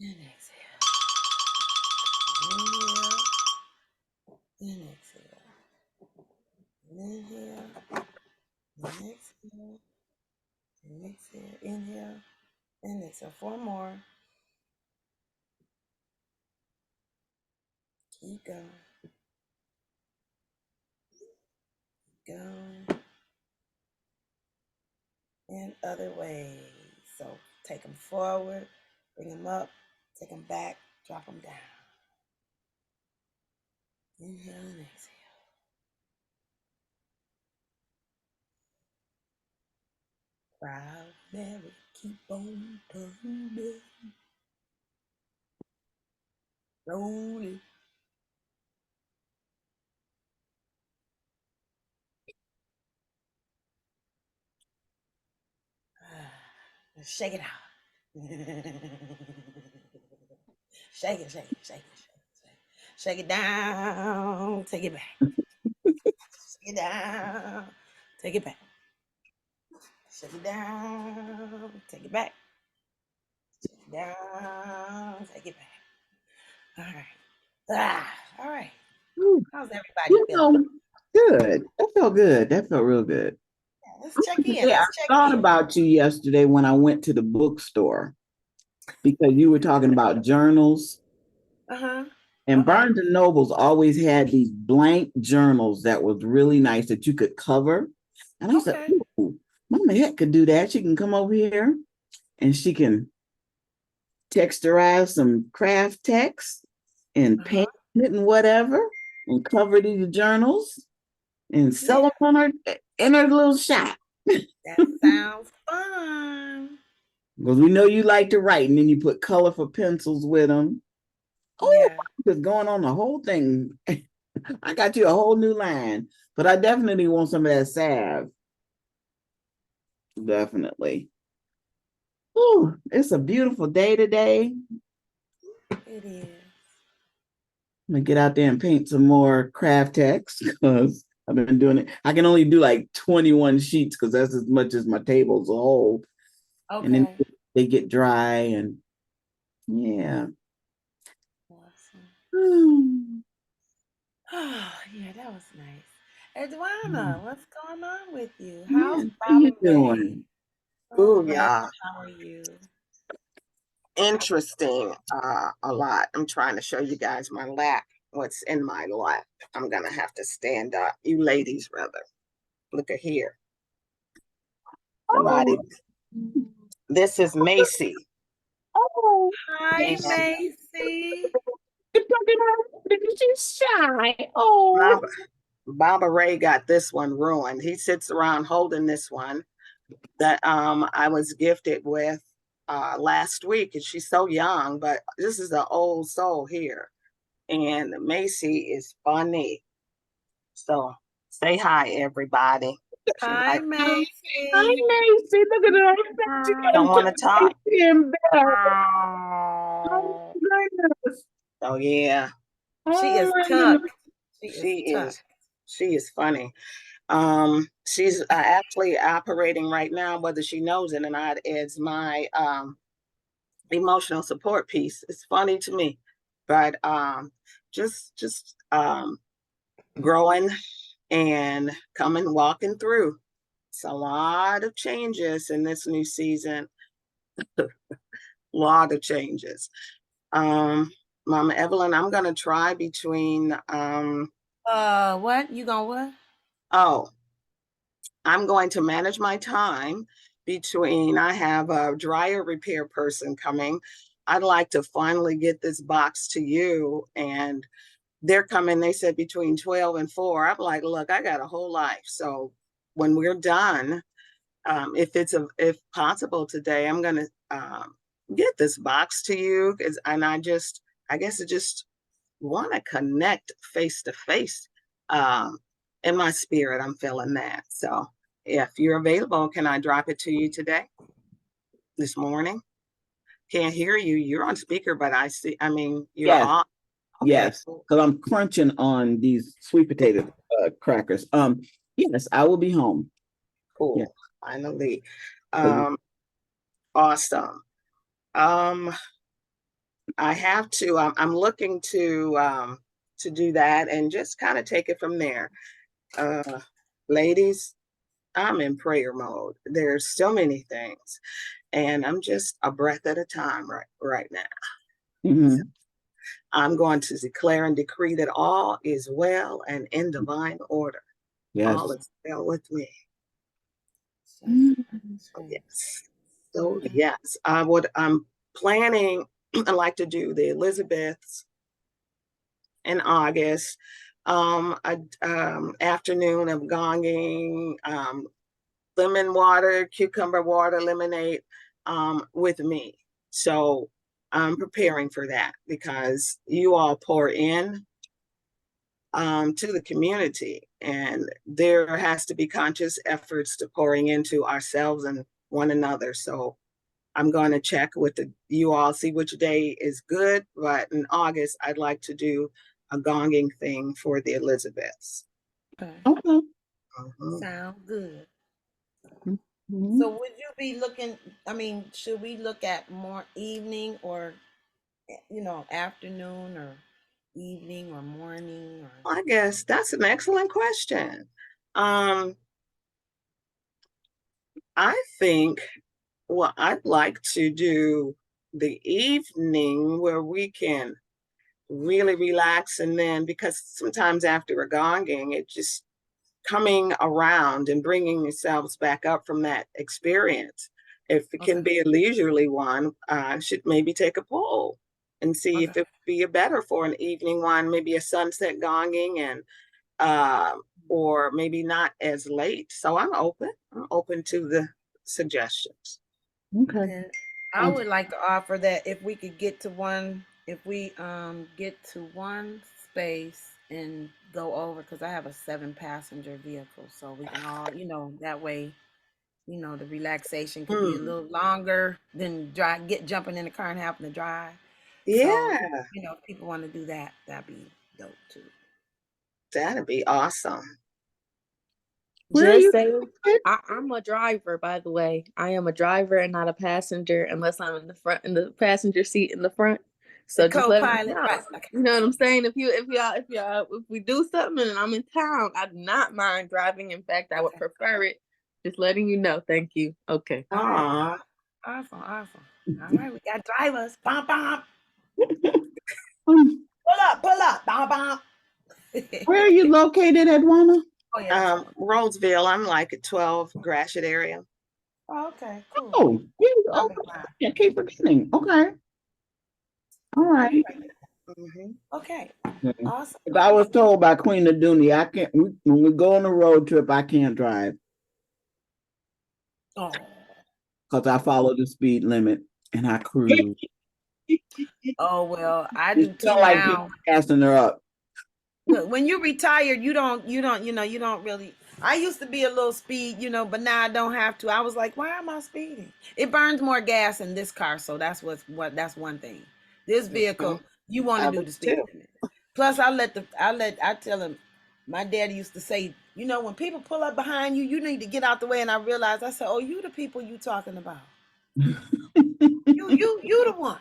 And exhale. Inhale. And exhale. Inhale. And exhale. And exhale. Inhale. And exhale. Four more. Keep going. Keep going. And other ways. So take them forward. Bring them up. Take them back. Drop them down. Inhale and exhale. Proud Mary, keep on turning. Slowly. Shake it out. Shake it, shake it, shake it, shake it. Shake it down. Take it back. Shake it down. Take it back. Shake it down. Take it back. Shake it down. Take it back. All right. All right. How's everybody feeling?
Good. That felt good. That felt real good.
Yeah, let's check in.
Yeah, I
Let's check
thought
in.
about you yesterday when I went to the bookstore because you were talking about journals.
Uh-huh.
And
Okay.
Barnes and Nobles always had these blank journals that was really nice that you could cover. And I said,
Okay.
ooh, Mama Heck could do that. She can come over here and she can texturize some craft text and
Uh-huh.
paint it and whatever and cover these journals and sell
Yeah,
them on her in her little shop.
that sounds fun.
Because we know you like to write, and then you put colorful pencils with them. Oh,
Yeah.
just going on the whole thing. I got you a whole new line, but I definitely want some of that salve. Definitely. Oh, it's a beautiful day today.
It is.
I'm gonna get out there and paint some more craft text because I've been doing it. I can only do like 21 sheets because that's as much as my tables will hold. And then
Okay.
they get dry and yeah.
Awesome. Oh, yeah, that was nice. Edwana, what's going on with you? How's
Yeah, how you
Baba Ray?
doing?
Oh,
Ooh,
Ray,
yeah.
how are you?
Interesting. A lot. I'm trying to show you guys my lap. What's in my lap? I'm gonna have to stand up. You ladies, rather. Look at here. Somebody. This is Macy.
Oh,
Hi,
And
Macy.
she's shy. Oh,
Baba Ray got this one ruined. He sits around holding this one that I was gifted with last week, and she's so young, but this is an old soul here. And Macy is funny. So say hi, everybody. She
Hi,
like
hi,
Macy.
Macy. Look at her. She
don't want to talk.
Macy and Belle. Oh,
Oh,
goodness.
Oh yeah,
she
Oh,
is
my goodness.
tucked. She is
she
tucked.
is. She is funny. She's actually operating right now, whether she knows it or not, as my emotional support piece. It's funny to me, but just growing and coming walking through. It's a lot of changes in this new season. Lot of changes. Um, Mama Evelyn, I'm gonna try between
What? You gonna what?
oh, I'm going to manage my time between I have a dryer repair person coming. I'd like to finally get this box to you, and they're coming, they said between 12 and 4. I'm like, look, I got a whole life. So when we're done, if possible today, I'm gonna get this box to you, and I guess I just want to connect face to face. In my spirit, I'm feeling that. So if you're available, can I drop it to you today, this morning? Can't hear you. You're on speaker, but I mean, you're
Yes,
on. Okay,
yes.
cool.
Because I'm crunching on these sweet potato crackers. Yes, I will be home. Yeah.
Cool. Finally. Um, awesome. Um, I have to, I'm looking to do that and just kind of take it from there. Ladies, I'm in prayer mode. There's so many things, and I'm just a breath at a time right now. So
Mhm.
I'm going to declare and decree that all is well and in divine order. All
Yes.
is well with me.
Mhm.
So yes. So yes, I'm planning. I like to do the Elizabeths in August. Afternoon of gonging, lemon water, cucumber water, lemonade with me. So I'm preparing for that because you all pour in to the community, and there has to be conscious efforts to pouring into ourselves and one another. So I'm going to check with you all, see which day is good. But in August, I'd like to do a gonging thing for the Elizabeths.
Okay.
Okay.
Sound good.
Mhm.
So would you be looking, I mean, should we look at more evening or afternoon or evening or morning or?
I guess that's an excellent question. I think, well, I'd like to do the evening where we can really relax, and then because sometimes after a gonging, it just coming around and bringing yourselves back up from that experience. If it
Okay.
can be a leisurely one, I should maybe take a poll and see if
Okay.
it would be a better for an evening one, maybe a sunset gonging, and uh, or maybe not as late. So I'm open. I'm open to the suggestions.
Okay.
And I would like to offer that if we could get to one, if we get to one space and go over, because I have a 7-passenger vehicle, so we can all, that way, the relaxation could be a
Hmm.
little longer than jumping in the car and having to drive. So,
Yeah,
if people want to do that, that'd be dope too.
that'd be awesome.
Where are
Just
you
say
at?
I'm a driver, by the way. I am a driver and not a passenger unless I'm in the passenger seat in the front.
The
So just let me
co-pilot,
know.
right? Okay.
You know what I'm saying? If we do something and I'm in town, I do not mind driving. In fact, I would
Okay.
prefer it. Just letting you know. Thank you. Okay.
All right.
Aw.
Awesome. Awesome. All right. We got drivers. Bom, bom.
Um,
Pull up. Bom, bom.
Where are you located, Edwana?
Oh, yeah, that's one.
Roseville, I'm like at 12 Gratiot area.
Oh, okay. Cool.
Oh, yeah,
Not
oh,
big line.
yeah, keep forgetting. Okay. All right.
Mhm.
Okay.
Okay.
Awesome.
'Cause I was told by Queen of Dooney, I can't, when we go on a road trip, I can't drive
Oh.
because I follow the speed limit and I cruise.
Oh, well, I
It's
do too
not like people
now.
gassing her up.
Look, when you're retired, you don't really. I used to be a little speed, but now I don't have to. I was like, why am I speeding? It burns more gas in this car, so that's one thing. This vehicle,
Mhm.
you want to
I
do
would
the speed
too.
limit. Plus, I tell him. My daddy used to say, when people pull up behind you, you need to get out the way. And I realized, I said, oh, you the people you talking about. You the one.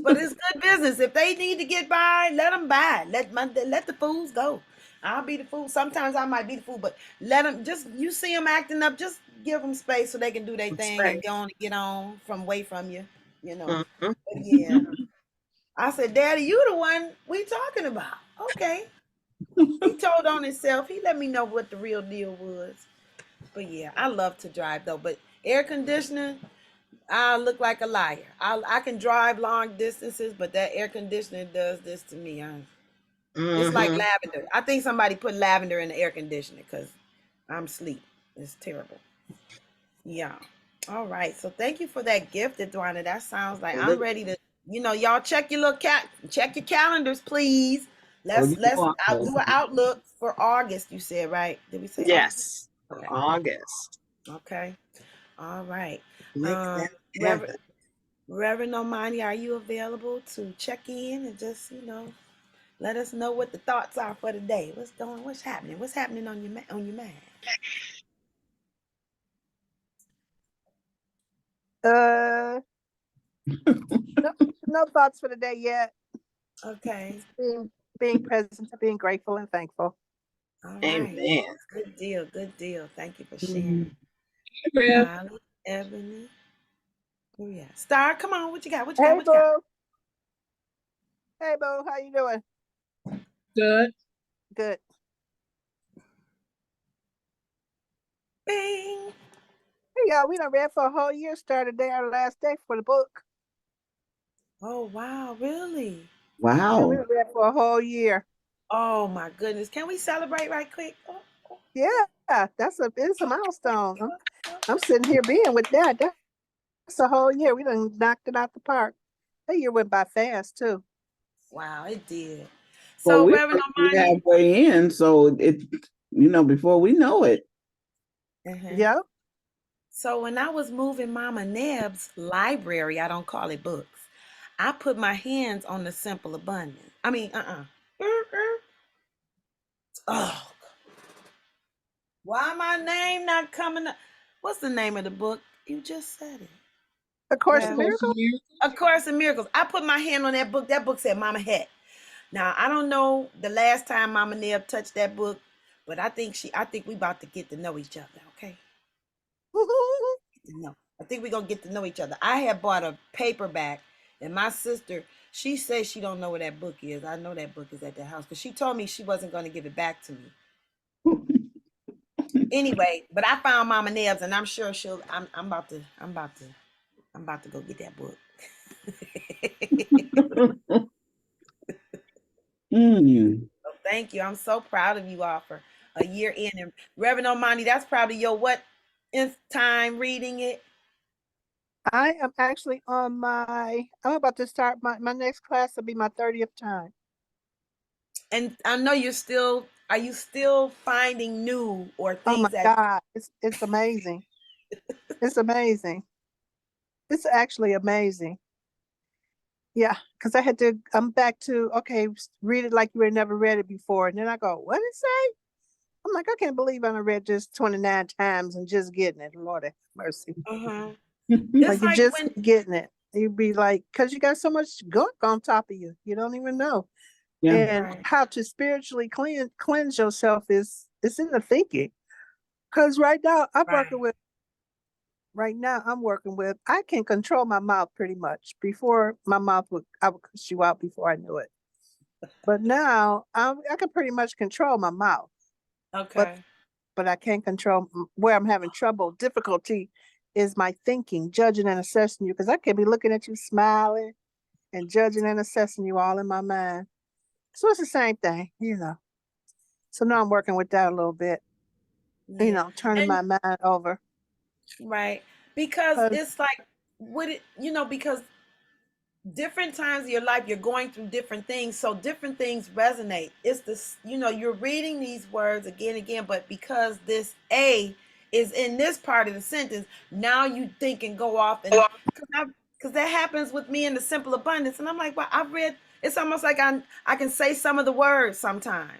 But it's good business. If they need to get by, let them buy. Let the fools go. I'll be the fool. Sometimes I might be the fool, but let them you see them acting up, just give them space so they can do their thing and
Space.
get on from away from you,
Mhm.
But yeah, I said, Daddy, you the one we talking about. Okay. He told on himself. He let me know what the real deal was. But yeah, I love to drive though. But air conditioning, I look like a liar. I can drive long distances, but that air conditioner does this to me. It's like
Mhm.
lavender. I think somebody put lavender in the air conditioner because I'm asleep. It's terrible. Yeah. All right. So thank you for that gift, Edwina. That sounds like I'm ready to. Y'all check your check your calendars, please.
Oh,
Let's
I
do an outlook for August. You said right? Did we say August?
Yes, for
Okay.
August.
Okay. All right.
Make that
Reverend
happen.
Reverend Omani, are you available to check in and just, let us know what the thoughts are for the day? What's happening? What's happening on your mind?
Uh, no, no thoughts for the day yet.
Okay.
Being present, being grateful and thankful.
All right.
Amen.
Good deal. Good deal. Thank you for
Mhm.
sharing. Lolly, Ebony. Oh yeah. Star, come on. What you got? What you got?
Hey
What you got?
boo, hey boo, how you doing?
Good.
Good.
Bing.
Hey y'all, we done read for a whole year. Started day our last day for the book.
Oh wow, really?
Yeah, we
Wow.
done read for a whole year.
Oh my goodness. Can we celebrate right quick?
Yeah, it's a milestone. I'm sitting here being with that. That's a whole year. We done knocked it out the park. That year went by fast too.
Wow, it did.
Well,
So
we're
Reverend
already
Omani.
halfway in, so before we know it.
Uh-huh.
Yep.
So when I was moving Mama Neb's library, I don't call it books. I put my hands on the simple abundance. I mean, Oh, why my name not coming up? What's the name of the book? You just said it.
A Course in
Rev.
Miracles.
A Course in Miracles. I put my hand on that book. That book said Mama Het. Now I don't know the last time Mama Neb touched that book, but I think we about to get to know each other, okay? No, I think we're gonna get to know each other. I had bought a paperback, and my sister, she says she don't know where that book is. I know that book is at the house because she told me she wasn't gonna give it back to me. Anyway, but I found Mama Neb's, and I'm sure she'll. I'm about to go get that book. So thank you. I'm so proud of you all for a year in. And Reverend Omani, that's probably your what nth time reading it?
I am actually I'm about to start my next class will be my 30th time.
And I know are you still finding new or
Oh my
things that
God. It's amazing. It's amazing. It's actually amazing. Yeah, because I'm back to, okay, read it like you had never read it before. And then I go, what did it say? I'm like, I can't believe I read this 29 times and just getting it. Lord have mercy.
Like
Like you're just
when
getting it. You'd be like, because you got so much gunk on top of you. You don't even know.
Yeah.
And
right.
how to spiritually cleanse yourself it's in the thinking. Because right now I'm working with, I can control my mouth pretty much. Before I would cuss you out before I knew it. But now I can pretty much control my mouth.
Okay.
But I can't control where I'm having difficulty is my thinking, judging and assessing you. Because I can be looking at you smiling and judging and assessing you all in my mind. So it's the same thing, So now I'm working with that a little bit,
Yeah.
turning
And
my mind over.
right. Because
'Cause,
it's like because different times of your life you're going through different things, so different things resonate. It's this, you're reading these words again and again, but because this A is in this part of the sentence, now you think and go off and because that happens with me in the simple abundance, and I'm like, well, I've read. It's almost like I can say some of the words sometimes,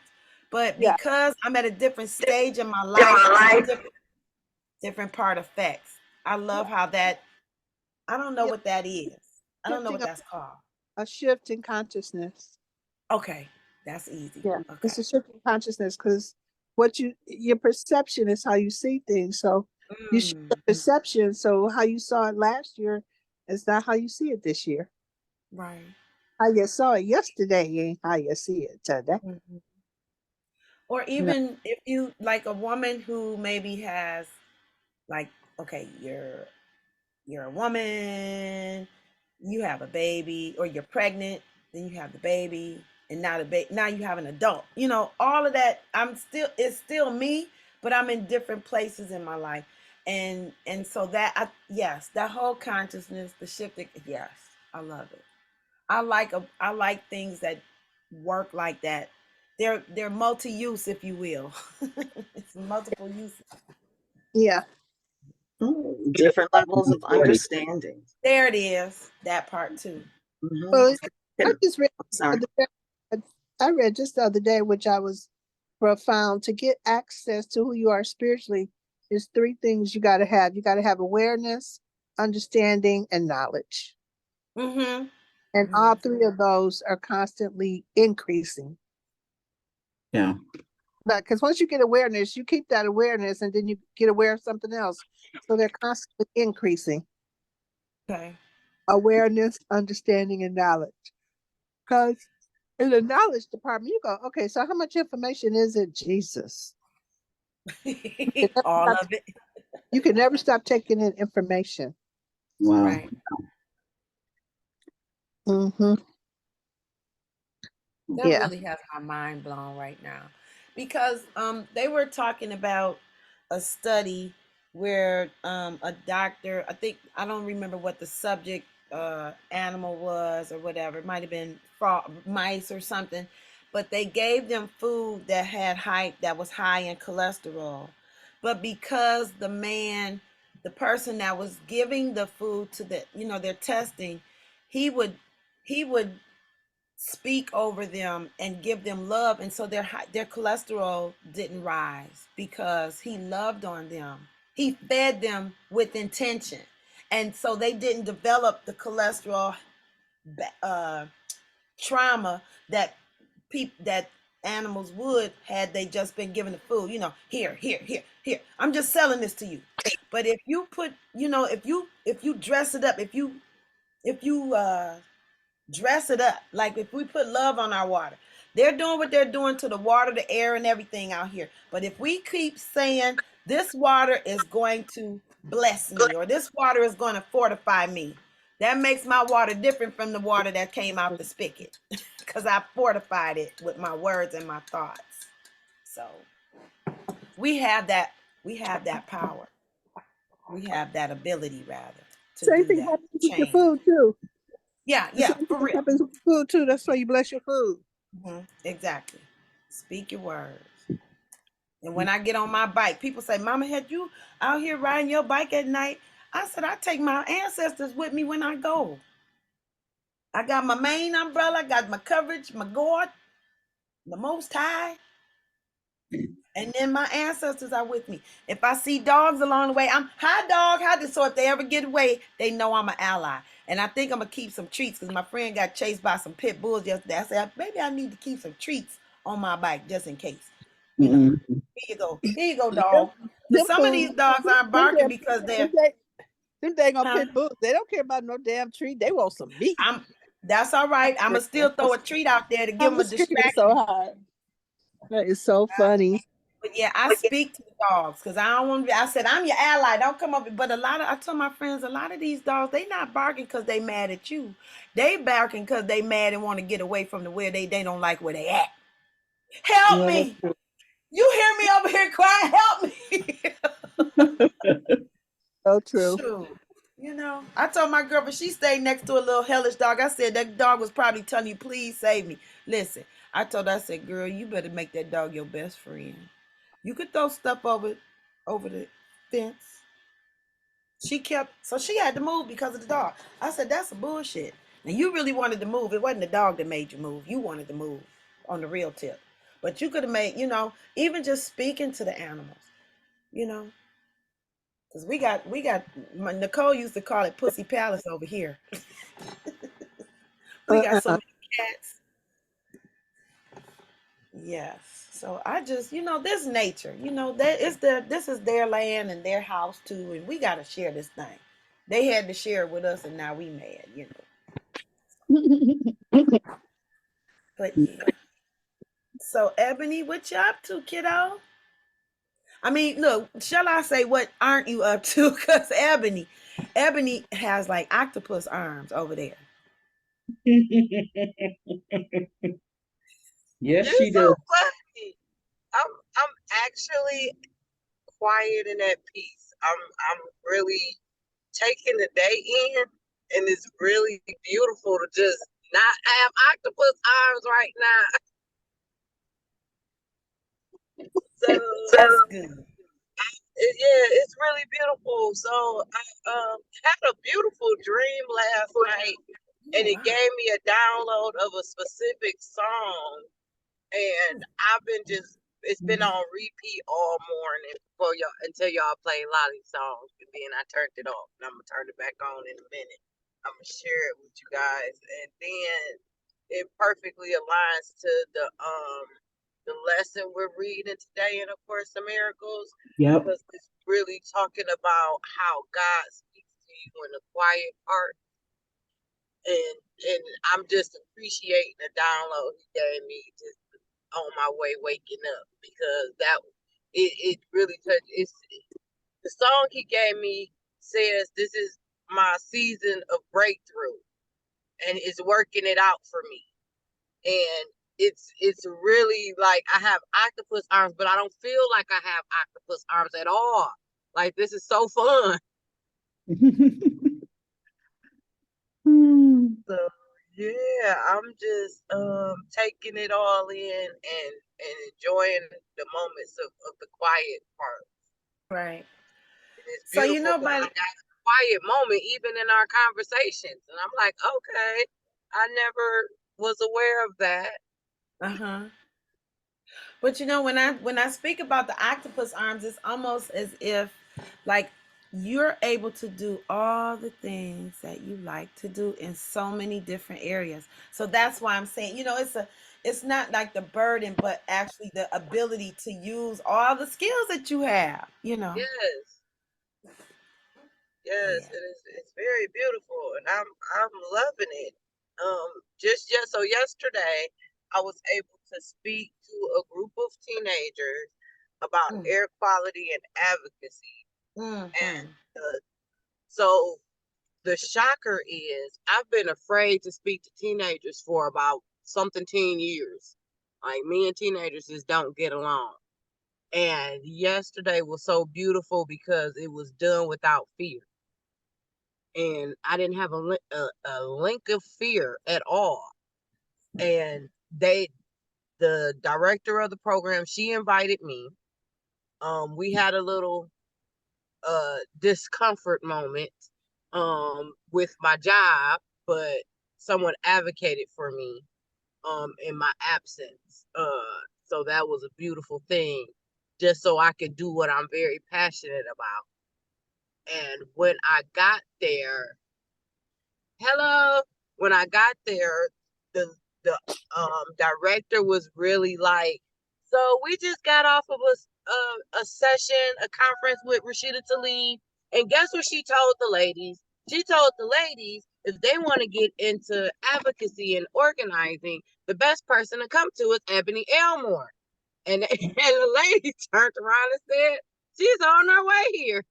but
yeah,
because I'm at a different stage in my life, it's a different part effects. I love
yeah,
how that. I don't know
yeah.
what that is. I don't know
Shifting
what that's called.
a shift in consciousness.
Okay, that's easy.
Yeah,
Okay.
it's a shift in consciousness because your perception is how you see things. So you shift the
Mm,
perception. So how you saw it last year is not how you see it this year.
right.
How you saw it yesterday ain't how you see it today.
Mhm. Or
No.
even if you like a woman who maybe has like, okay, you're a woman, you have a baby, or you're pregnant, then you have the baby, and now you have an adult. All of that. It's still me, but I'm in different places in my life, and so yes, that whole consciousness, the shifting. Yes, I love it. I like things that work like that. They're multi-use, if you will. It's multiple uses.
Yeah.
Different levels of understanding.
There it is. That part too.
Mhm.
Well, I just read the
Sorry.
other day, I read just the other day, which I was profound. To get access to who you are spiritually, is three things you got to have. You got to have awareness, understanding, and knowledge.
Mm-hmm.
And all
Mm-hmm.
three of those are constantly increasing.
Yeah.
But because once you get awareness, you keep that awareness and then you get aware of something else. So they're constantly increasing.
Okay.
Awareness, understanding, and knowledge. Because in the knowledge department, you go, okay, so how much information is it? Jesus.
All of it.
You can never stop taking in information.
Wow.
Right.
Mm-hmm.
That
Yeah.
really has my mind blown right now. Because they were talking about a study where a doctor, I don't remember what the subject animal was or whatever. It might have been mice or something, but they gave them food that was high in cholesterol. But because the person that was giving the food to their testing, he would he would speak over them and give them love, and so their cholesterol didn't rise because he loved on them. He fed them with intention, and so they didn't develop the cholesterol uh, trauma that that animals would had they just been given the food. You know, here, here, here, here. I'm just selling this to you. But if you put, you know, if you dress it up, if you dress it up, like if we put love on our water, they're doing what they're doing to the water, the air, and everything out here. But if we keep saying this water is going to bless me, or this water is going to fortify me, that makes my water different from the water that came out the spigot, because I fortified it with my words and my thoughts. So we have that power. We have that ability, rather, to
Same
do
thing
that
happens with your
change.
food too.
Yeah,
The
yeah,
same
for
thing
real.
happens with food too. That's why you bless your food.
Exactly. Speak your words. And when I get on my bike, people say, Mama, had you out here riding your bike at night? I said, I take my ancestors with me when I go. I got my main umbrella, I got my coverage, my gourd, the Most High, and then my ancestors are with me. If I see dogs along the way, I'm, hi dog, hi. So if they ever get away, they know I'm an ally. And I think I'm going to keep some treats, because my friend got chased by some pit bulls yesterday. I said, maybe I need to keep some treats on my bike just in case. You know, here you go, dog.
Them
Some of these
fools,
dogs aren't barking
them
because they're,
dang on
huh?
pit bulls. They don't care about no damn tree. They want some meat.
That's all right. I'm going to still throw a treat out there to give
I'm
them a
screaming
distraction.
so hard. That is so funny.
But yeah, I speak to the dogs, because I don't want to be, I said, I'm your ally. Don't come up. But I told my friends, a lot of these dogs, they not barking because they mad at you. They barking because they mad and want to get away from where they don't like where they at. Help
Yeah, that's
me.
true.
You hear me over here crying, help me.
So true.
Shoot. You know, I told my girl, but she stayed next to a little hellish dog. I said, that dog was probably telling you, please save me. Listen, I told her, I said, girl, you better make that dog your best friend. You could throw stuff over the fence. So she had to move because of the dog. I said, that's some bullshit. Now, you really wanted to move. It wasn't the dog that made you move. You wanted to move on the real tip. But you could have made, even just speaking to the animals, you know, because we got, Nicole used to call it Pussy Palace over here. We got so many cats. Yes. So I just, this nature, this is their land and their house too, and we got to share this thing. They had to share it with us, and now we mad. But yeah. So Ebony, what you up to, kiddo? I mean, look, shall I say what aren't you up to? Because Ebony has like octopus arms over there.
Yes,
You're
she
so
does.
funny. I'm actually quiet and at peace. I'm really taking the day in, and it's really beautiful to just not have octopus arms right now. So
That's good.
yeah, it's really beautiful. So I had a beautiful dream last night, and it gave me a download of a specific song, and it's been on repeat all morning until y'all play Lolly songs, and then I turned it off, and I'm gonna turn it back on in a minute. I'm gonna share it with you guys, and then it perfectly aligns to the lesson we're reading today in A Course of Miracles.
Yep.
Because it's really talking about how God speaks to you in the quiet part, and I'm just appreciating the download he gave me just on my way waking up, because it really touched. It's the song he gave me says this is my season of breakthrough, and it's working it out for me. And it's really like I have octopus arms, but I don't feel like I have octopus arms at all. Like, this is so fun. So yeah, I'm just taking it all in and enjoying the moments of the quiet part.
Right.
And it's
So
beautiful because I got a quiet moment even in our conversations, and I'm like, okay, I never was aware of that.
uh-huh. But when I speak about the octopus arms, it's almost as if like you're able to do all the things that you like to do in so many different areas. So that's why I'm saying, it's not like the burden, but actually the ability to use all the skills that you have, you know.
Yes. Yes,
Yeah.
it's very beautiful, and I'm loving it. Just so yesterday, I was able to speak to a group of teenagers about
Mm.
air quality and advocacy, and
Mm-hmm.
so the shocker is I've been afraid to speak to teenagers for about something teen years. Like me and teenagers just don't get along. And yesterday was so beautiful because it was done without fear. And I didn't have a link of fear at all. And the director of the program, she invited me. We had a little discomfort moment with my job, but someone advocated for me in my absence. So that was a beautiful thing, just so I could do what I'm very passionate about. And when I got there, when I got there, the director was really like, so we just got off of a session, a conference with Rashida Tlaib, and guess what she told the ladies? She told the ladies if they want to get into advocacy and organizing, the best person to come to is Ebony Elmore. And the lady turned around and said, she's on her way here.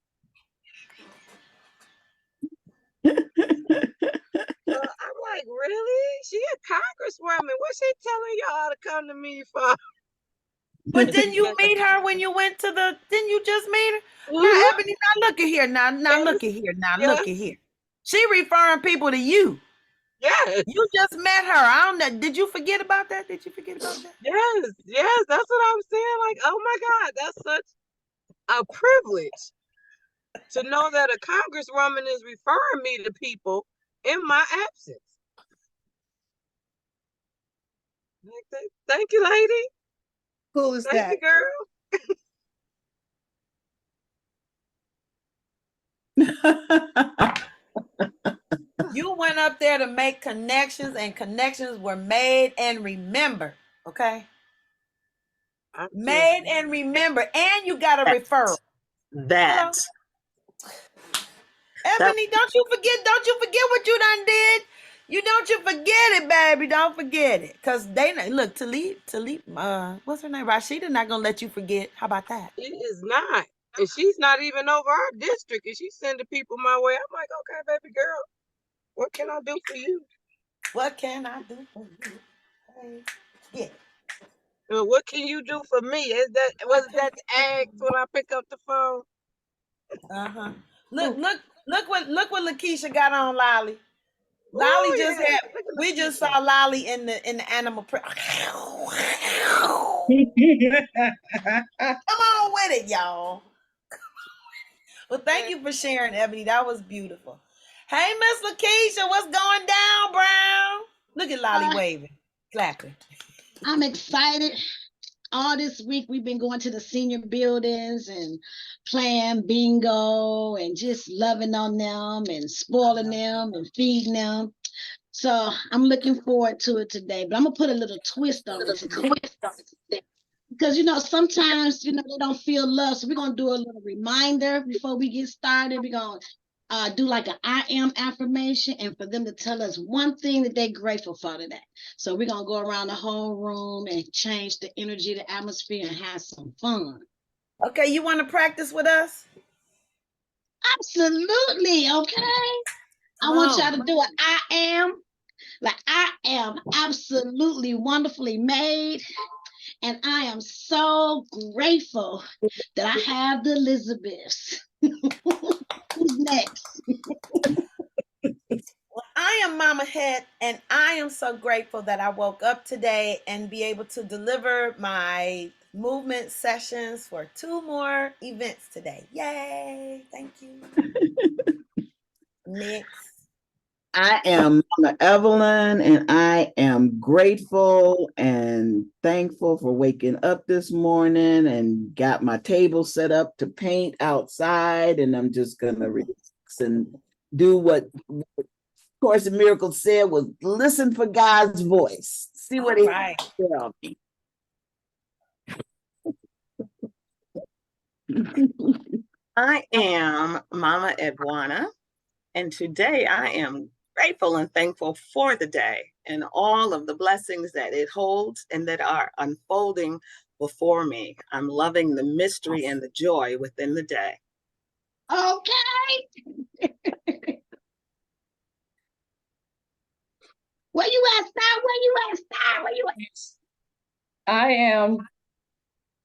I'm like, really? She a congresswoman. What's she telling y'all to come to me for?
But didn't you meet her when you went to didn't you just meet her? Now,
Mhm.
Ebony, now look at here. Now
Yes.
look at here. Now
Yes.
look at here. She referring people to you.
Yes.
You just met her. I don't know. Did you forget about that? Did you forget about that?
Yes, that's what I'm saying. Like, oh my God, that's such a privilege to know that a congresswoman is referring me to people in my absence. Thank you, lady.
Cool is
Thank
that?
you, girl.
You went up there to make connections, and connections were made and remembered. Okay? Made and remembered. And you got a referral.
That.
Ebony, don't you forget what you done did. Don't you forget it, baby. Don't forget it. Because look, Talib, what's her name? Rashida not gonna let you forget. How about that?
She is not. And she's not even over our district. And she's sending people my way. I'm like, okay, baby girl, what can I do for you?
What can I do for you? Hey, yeah.
What can you do for me? Was that asked when I pick up the phone?
Uh-huh. Look what Lakeisha got on Lolly. Lolly just had we just saw Lolly in the animal Come on with it, y'all. Well, thank you for sharing, Ebony. That was beautiful. Hey, Miss Lakeisha, what's going down, Brown? Look at Lolly waving, clapping.
I'm excited. All this week we've been going to the senior buildings and playing bingo and just loving on them and spoiling them and feeding them. So I'm looking forward to it today, but I'm gonna put a little twist on it today. Because sometimes they don't feel love. So we're gonna do a little reminder before we get started. We're gonna do like an I am affirmation, and for them to tell us one thing that they're grateful for today. So we're gonna go around the whole room and change the energy, the atmosphere, and have some fun.
Okay, you want to practice with us?
Absolutely. Okay. I want y'all to do it. I am. Like, I am absolutely wonderfully made. And I am so grateful that I have the Elizabeths. Who's next?
Well, I am Mama Het, and I am so grateful that I woke up today and be able to deliver my movement sessions for 2 more events today. Yay! Thank you. Next.
I am Mama Evelyn, and I am grateful and thankful for waking up this morning and got my table set up to paint outside. And I'm just going to relax and do what Course in Miracles said was listen for God's voice.
see
All
what he
right.
has.
I am Mama Edwana, and today I am grateful and thankful for the day and all of the blessings that it holds and that are unfolding before me. I'm loving the mystery and the joy within the day.
Okay. Where you at, Star? Where you at, Star? Where you at?
I am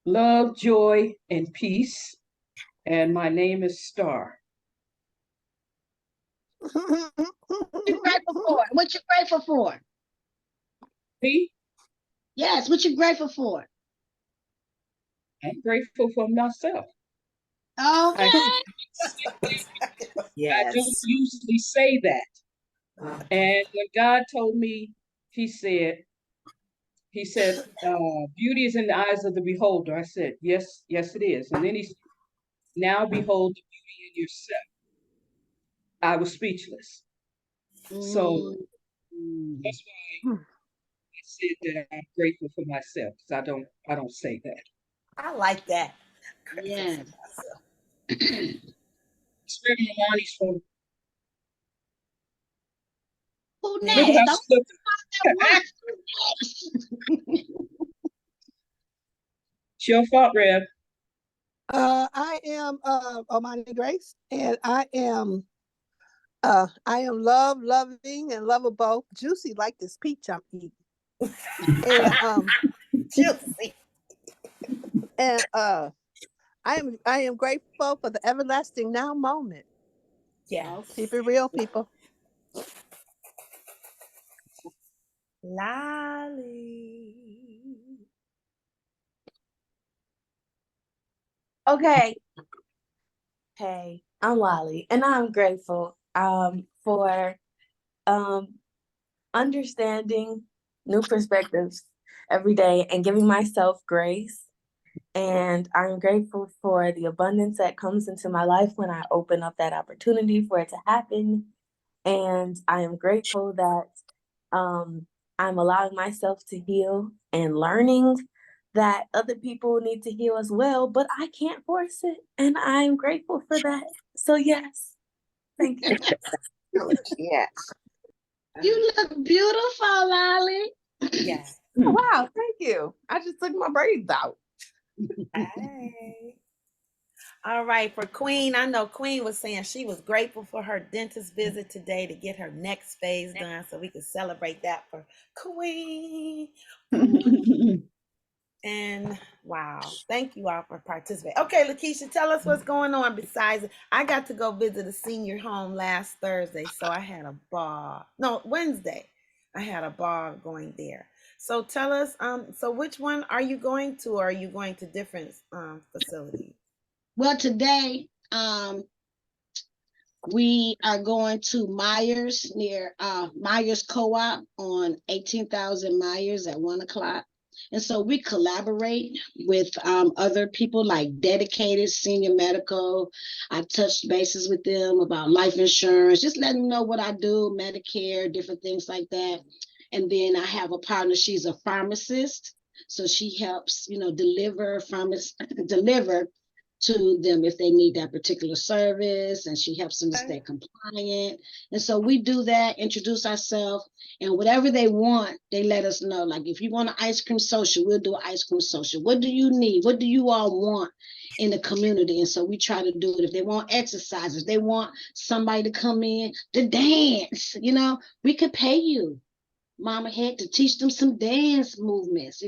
love, joy, and peace. And my name is Star.
What you grateful for? What you grateful for?
Me?
Yes, what you grateful for?
I'm grateful for myself.
Okay.
I don't usually say that. And when God told me, he said, beauty is in the eyes of the beholder. I said, yes, yes, it is. And then he said, now behold the beauty in yourself. I was speechless. So that's why I said that I'm grateful for myself, because I don't say that.
I like that.
Yes.
It's where Milani's from.
Who
Yeah.
Look
next?
how she
Who's
It's your fault, Rev.
I am Omani Grace, and I am love, loving, and lovable. Juicy like this peach I'm eating. And
Juicy.
and I am grateful for the everlasting now moment.
Yeah.
Keep it real, people.
Lolly.
Okay. Hey, I'm Lolly, and I'm grateful for understanding new perspectives every day and giving myself grace. And I'm grateful for the abundance that comes into my life when I open up that opportunity for it to happen. And I am grateful that I'm allowing myself to heal and learning that other people need to heal as well, but I can't force it. And I'm grateful for that. So, yes, thank you.
Yes.
You look beautiful, Lolly.
Yes.
Oh, wow, thank you. I just took my braids out.
Hey. All right, for Queen, I know Queen was saying she was grateful for her dentist visit today to get her next phase done, so we could celebrate that for Queen. And wow, thank you all for participating. Okay, Lakeisha, tell us what's going on besides. I got to go visit a senior home last Thursday, so I had a ball. No, Wednesday, I had a ball going there. So tell us, so which one are you going to, or are you going to different facilities?
Well, today, we are going to Myers near Myers Co-op on 18,000 Myers at 1:00. And so we collaborate with other people like Dedicated Senior Medical. I touched bases with them about life insurance, just letting them know what I do, Medicare, different things like that. And then I have a partner, she's a pharmacist. So she helps, deliver to them if they need that particular service, and she helps them to stay compliant. And so we do that, introduce ourselves, and whatever they want, they let us know. Like if you want an ice cream social, we'll do an ice cream social. What do you need? What do you all want in the community? And so we try to do it. If they want exercises, they want somebody to come in to dance, we could pay you, Mama had to teach them some dance movements,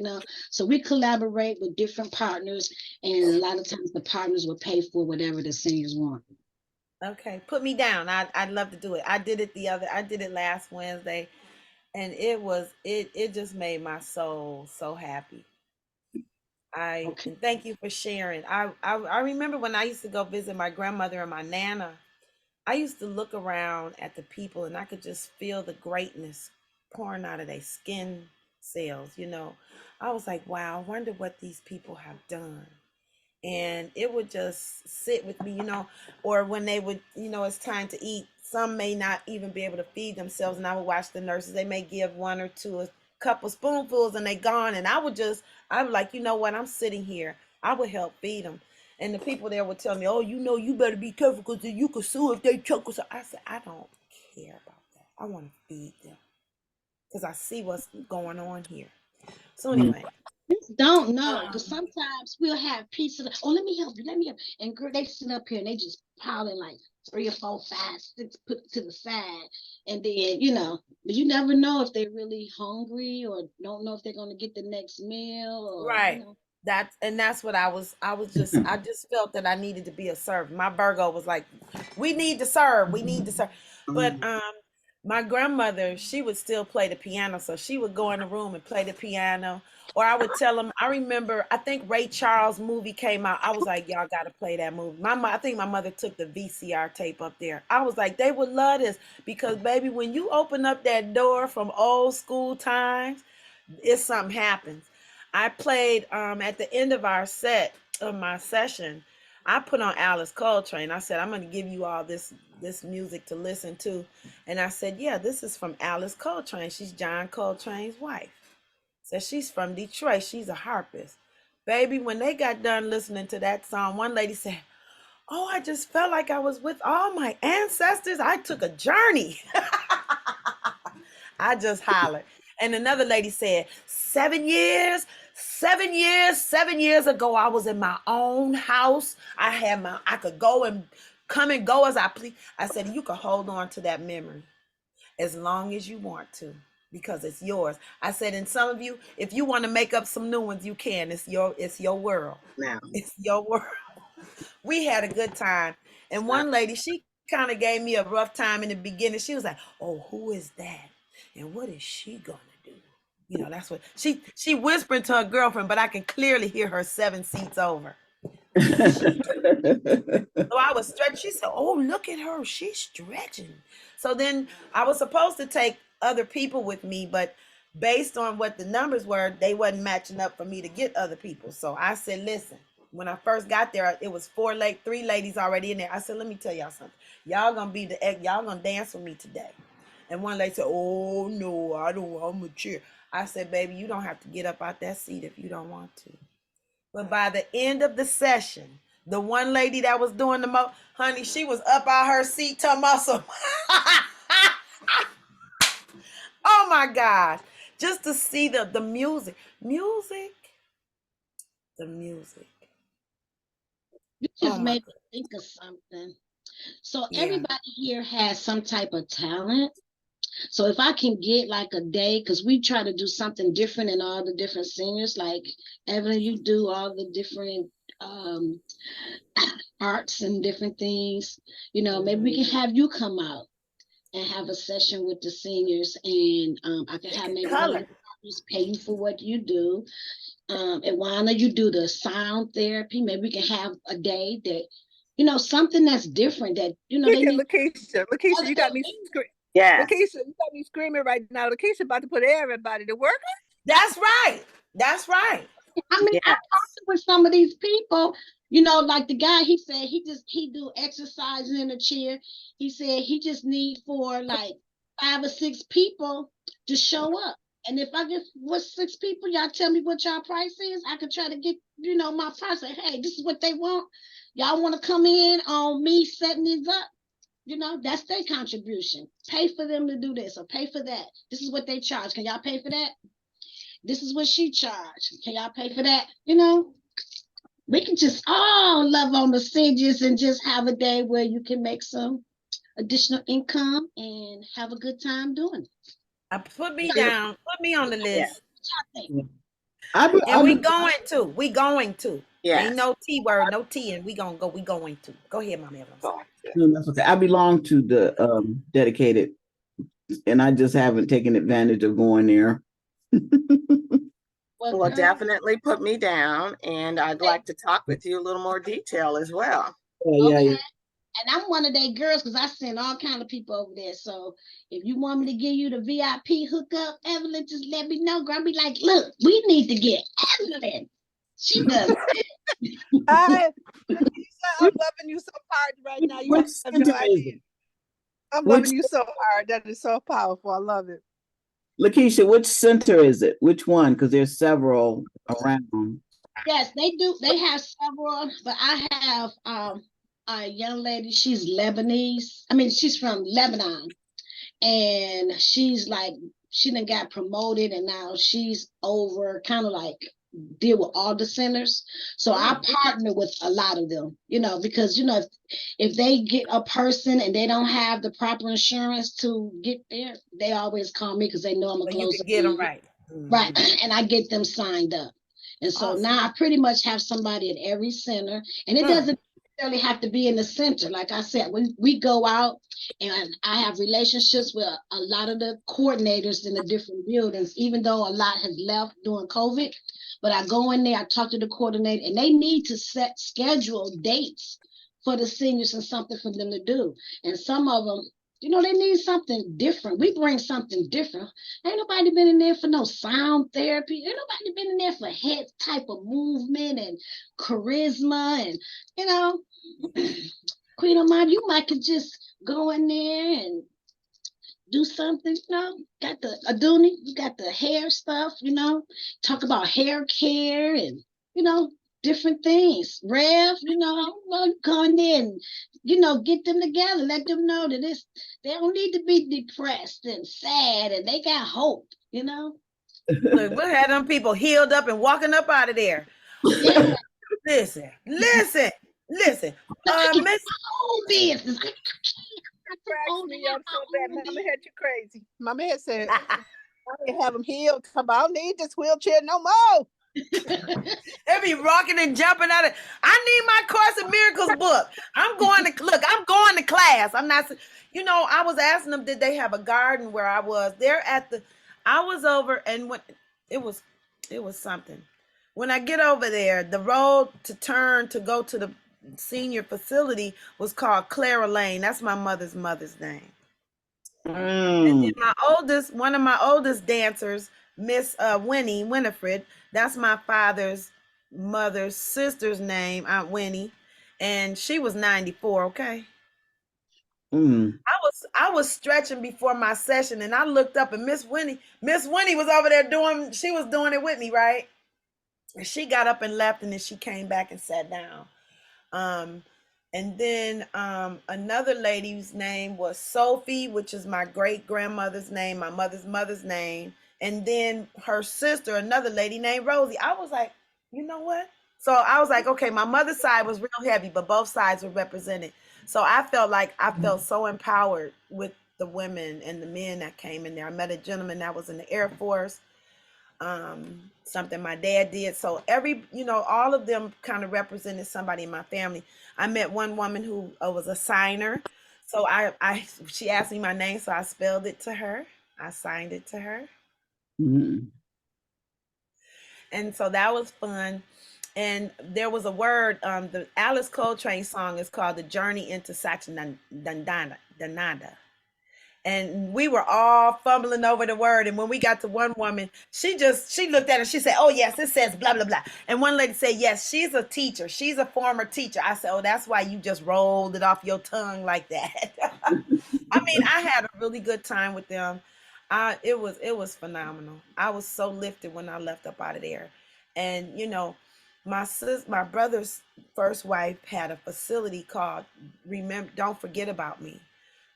So we collaborate with different partners, and a lot of times the partners will pay for whatever the seniors want.
Okay, put me down. I'd love to do it. I did it last Wednesday, and it just made my soul so happy. And thank you for sharing. I remember when I used to go visit my grandmother and my nana. I used to look around at the people, and I could just feel the greatness pouring out of their skin cells. I was like, wow, I wonder what these people have done. And it would just sit with me. Or when they would, it's time to eat. Some may not even be able to feed themselves, and I would watch the nurses. They may give one or two couple spoonfuls and they gone. And I'm like, you know what? I'm sitting here. I would help feed them. And the people there would tell me, oh, you know, you better be careful because you could sue if they choke us. I said, I don't care about that. I want to feed them because I see what's going on here. So anyway.
Don't know, because sometimes we'll have pieces of, oh, let me help you, and girl, they sit up here and they just piling like 3 or 4, 5, 6 put to the side, and then but you never know if they're really hungry or don't know if they're going to get the next meal, or
Right. That's what I just felt that I needed to be a servant. My Virgo was like, we need to serve, but my grandmother, she would still play the piano, so she would go in the room and play the piano. Or I would tell them, I remember, I think Ray Charles movie came out. I was like, y'all got to play that movie. I think my mother took the VCR tape up there. I was like, they would love this because, baby, when you open up that door from old school times, it's something happens. I played at the end of our set of my session. I put on Alice Coltrane. I said, I'm going to give you all this music to listen to. And I said, yeah, this is from Alice Coltrane. She's John Coltrane's wife. So she's from Detroit. She's a harpist. Baby, when they got done listening to that song, one lady said, oh, I just felt like I was with all my ancestors. I took a journey. I just hollered. And another lady said, 7 years ago, I was in my own house. I could go and come and go as I please. I said, you can hold on to that memory as long as you want to, because it's yours. I said, and some of you, if you want to make up some new ones, you can. It's your world.
Now,
It's your world. We had a good time. And one lady, she kind of gave me a rough time in the beginning. She was like, oh, who is that? And what is she gonna do? That's what she whispered to her girlfriend, but I can clearly hear her 7 seats over. So I was stretching. She said, oh, look at her. She's stretching. So then I was supposed to take other people with me, but based on what the numbers were, they wasn't matching up for me to get other people. So I said, listen, when I first got there, it was 3 ladies already in there. I said, let me tell y'all something. Y'all gonna dance with me today. And one lady said, oh no, I don't want, I'm a cheer. I said, baby, you don't have to get up out that seat if you don't want to. But by the end of the session, the one lady that was doing the most, honey, she was up out her seat to muscle. Oh my gosh. Just to see the music. The music.
You just made me think of something. So everybody here has some type of talent. So if I can get like a day, because we try to do something different in all the different seniors, like Evelyn, you do all the different arts and different things. Maybe we can have you come out and have a session with the seniors, and I can have maybe one of the partners pay you for what you do. And why not you do the sound therapy? Maybe we can have a day that, something that's different that,
Look at Lakeisha, you got me screaming.
yeah.
Lakeisha, you got me screaming right now. Lakeisha about to put everybody to work.
That's right.
I mean, I talked with some of these people, like the guy, he said he do exercises in a chair. He said he just need for like 5 or 6 people to show up. And if I get 6 people, y'all tell me what y'all price is. I could try to get, my price. Say, hey, this is what they want. Y'all want to come in on me setting these up? That's their contribution. Pay for them to do this or pay for that. This is what they charge. Can y'all pay for that? This is what she charged. Can y'all pay for that? We can just all love on the seniors and just have a day where you can make some additional income and have a good time doing it.
Put me down. Put me on the list.
Yeah.
And we going to.
Yes.
Ain't no T word, no T, and we going to. Go ahead, Mama Evelyn.
No, that's okay. I belong to the dedicated, and I just haven't taken advantage of going there.
Well, definitely put me down, and I'd like to talk with you a little more detail as well.
Yeah.
And I'm one of their girls because I send all kind of people over there. So if you want me to give you the VIP hookup, Evelyn, just let me know. Girl, be like, look, we need to get Evelyn. She does.
I'm loving you so hard right now. You have no idea. I'm loving you so hard. That is so powerful. I love it.
Lakeisha, which center is it? Which one? Because there's several around.
Yes, they do. They have several, but I have a young lady. She's Lebanese. I mean, she's from Lebanon, and she's like she done got promoted, and now she's over kind of like deal with all the centers. So I partner with a lot of them, because if they get a person and they don't have the proper insurance to get there, they always call me because they know I'm a
So you
closer.
can get them right.
Right. And I get them signed up. And so now I pretty much have somebody at every center, and it doesn't necessarily have to be in the center. Like I said, we go out, and I have relationships with a lot of the coordinators in the different buildings, even though a lot has left during COVID. But I go in there, I talk to the coordinator, and they need to set schedule dates for the seniors and something for them to do. And some of them, they need something different. We bring something different. Ain't nobody been in there for no sound therapy. Ain't nobody been in there for head type of movement and charisma. And, Queen Amanda, you might could just go in there and do something, got the Aduni, you got the hair stuff, talk about hair care and, different things. Rev, go in there and, get them together, let them know that they don't need to be depressed and sad, and they got hope,
Look, we'll have them people healed up and walking up out of there.
Yeah.
Listen. Miss
whole business.
Cracks me up so bad. Mama had you crazy. Mama had said, I didn't have them healed. I don't need this wheelchair no more.
They be rocking and jumping out of. I need my Course in Miracles book. I'm going to class. I'm not. I was asking them, did they have a garden where I was? I was over, and when it was something. When I get over there, the road to turn to go to the senior facility was called Clara Lane. That's my mother's name. And then one of my oldest dancers, Miss Winifred, that's my father's mother's sister's name, Aunt Winnie, and she was 94. Okay. I was stretching before my session, and I looked up, and Miss Winnie was over there she was doing it with me, right? And she got up and left, and then she came back and sat down. And then another lady's name was Sophie, which is my great-grandmother's name, my mother's name. And then her sister, another lady named Rosie. I was like, you know what? So I was like, okay, my mother's side was real heavy, but both sides were represented. So I felt so empowered with the women and the men that came in there. I met a gentleman that was in the Air Force, something my dad did. So all of them kind of represented somebody in my family. I met one woman who was a signer. So she asked me my name, so I spelled it to her. I signed it to her. And so that was fun. And there was a word, the Alice Coltrane song is called The Journey into Satchidananda. And we were all fumbling over the word. And when we got to one woman, she looked at it. She said, oh, yes, it says blah, blah, blah. And one lady said, yes, she's a teacher. She's a former teacher. I said, oh, that's why you just rolled it off your tongue like that. I mean, I had a really good time with them. It was phenomenal. I was so lifted when I left up out of there. And, my brother's first wife had a facility called Don't Forget About Me.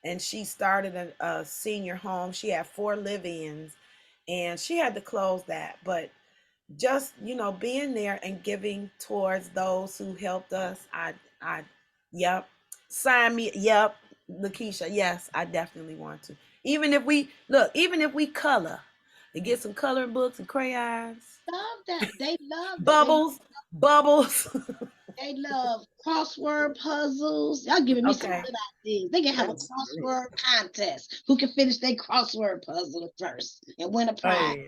And she started a senior home. She had 4 live-ins, and she had to close that. But just, being there and giving towards those who helped us, yep. Sign me, yep. Lakeisha, yes, I definitely want to. Even if we color, and get some coloring books and crayons.
Love that. They love
Bubbles.
They love crossword puzzles. Y'all giving me some good ideas. They can have a crossword contest. Who can finish their crossword puzzle first and win a prize?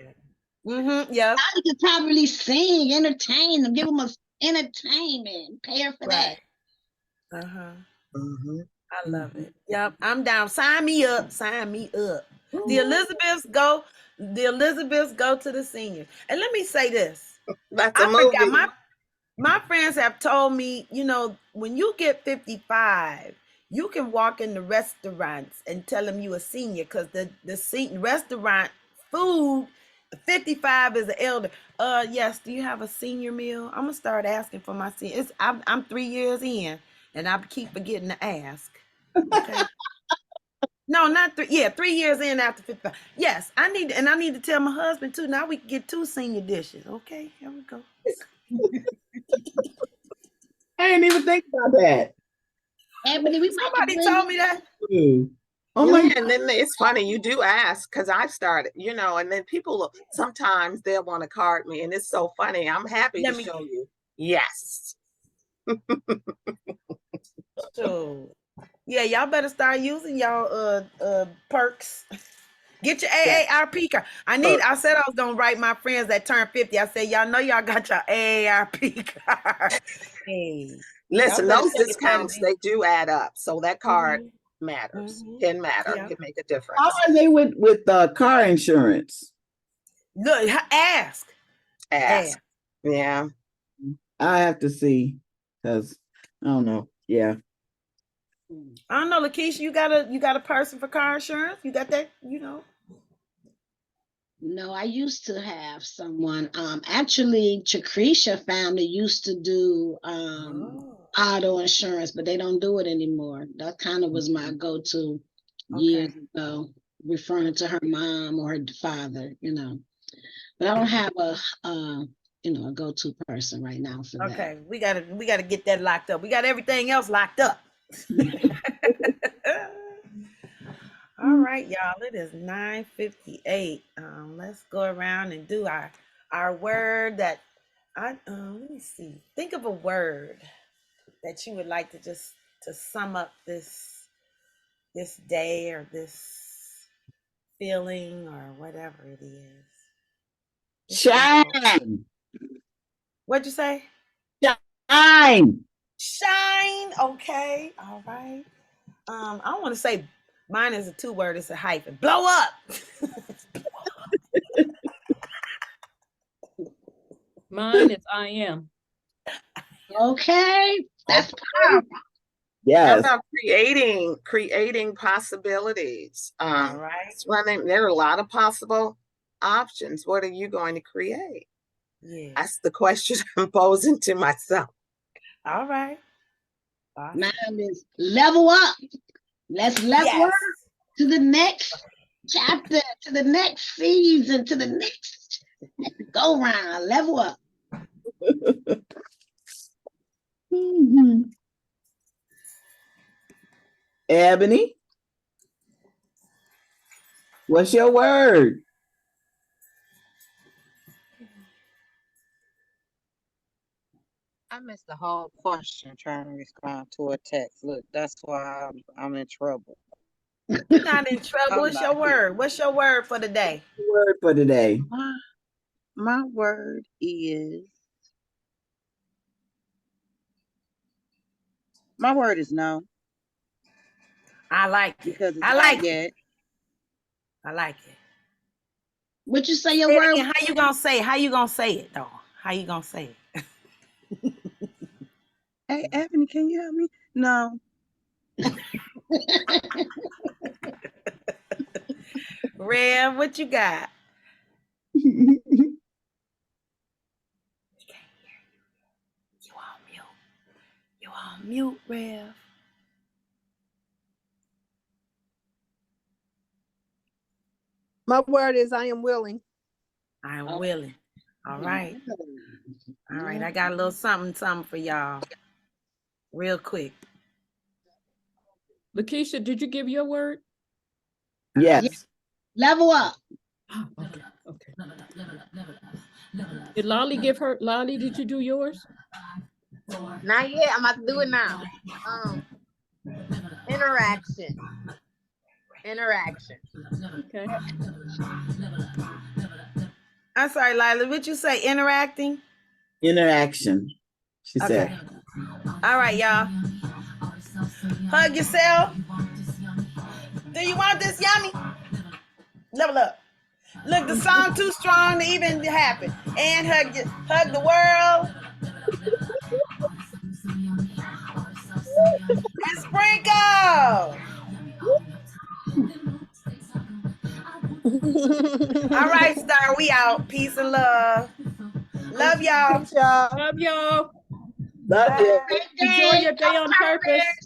Yeah.
I could probably sing, entertain them, give them a entertainment, pay for that.
I love it. Yep, I'm down. Sign me up. Ooh. The Elizabeths go to the seniors. And let me say this. Forgot my friends have told me, when you get 55, you can walk in the restaurants and tell them you a senior, because the restaurant food. 55 is an elder. Yes. Do you have a senior meal? I'm gonna start asking for my senior. I'm 3 years in, and I keep forgetting to ask. Okay. No, not 3. Yeah, 3 years in after 55. Yes, I need to tell my husband too. Now we can get 2 senior dishes. Okay, here we go.
I didn't even think about that.
Ebony, we might
Somebody
bring
told me that.
Oh my
Yeah, and then it's funny, you do ask because I started, and then people sometimes they'll want to card me, and it's so funny. I'm happy to show you. Yes.
So, yeah, y'all better start using y'all perks. Get your AARP card. I said I was gonna write my friends that turned 50. I said, y'all know y'all got your AARP card. Hey.
Listen, those discounts, they do add up. So that card matters. Can matter.
Yeah.
Can make a difference.
How are they with car insurance?
Look, ask.
Yeah.
I have to see, because I don't know. Yeah.
I don't know, Lakeisha, you got a person for car insurance? You got that,
No, I used to have someone. Actually, Chakrisha family used to do auto insurance, but they don't do it anymore. That kind of was my go-to years ago, referring to her mom or her father, But I don't have a go-to person right now for that.
Okay, we gotta get that locked up. We got everything else locked up. All right, y'all. It is 9:58. Let's go around and do our word that let me see. Think of a word that you would like to sum up this day or this feeling or whatever it is.
Shine.
What'd you say?
Shine.
Shine. Okay. All right. I want to say mine is a 2-word. It's a hyphen. Blow up.
Mine is I am.
Okay. That's powerful.
Yes.
How about creating possibilities?
All right.
There are a lot of possible options. What are you going to create?
Yeah.
That's the question I'm posing to myself.
All right. Awesome.
Mine is level up. Let's level up to the next chapter, to the next season, to the next go round. Level up.
Ebony, what's your word?
I missed the whole question trying to respond to a text. Look, that's why I'm in trouble.
You're not in trouble. What's your word? What's your word for the day?
Word for today.
My word is no.
I like it.
Because it's
I like
not yet.
it. I like it.
What you say your word?
How you gonna say? How you gonna say it though? How you gonna say it?
Hey, Evelyn, can you help me? No.
Rev, what you got?
You
You on mute, Rev.
My word is I am willing.
I am willing. All right. All right. I got a little something for y'all. Real quick.
Lakeisha, did you give your word?
Yes.
Level up.
Oh, okay. Did Lolly give her? Lolly, did you do yours?
Not yet. I'm about to do it now. Interaction.
Okay.
I'm sorry, Lila. What you say? Interacting?
Interaction, she said.
All right, y'all. Hug yourself. Do you want this, yummy? Level up. Look, the song too strong to even happen. And hug the world. And sprinkle. All right, Star, we out. Peace and love. Love y'all.
Peace, y'all.
Love y'all.
Love you.
Great
Enjoy
day.
your day on purpose.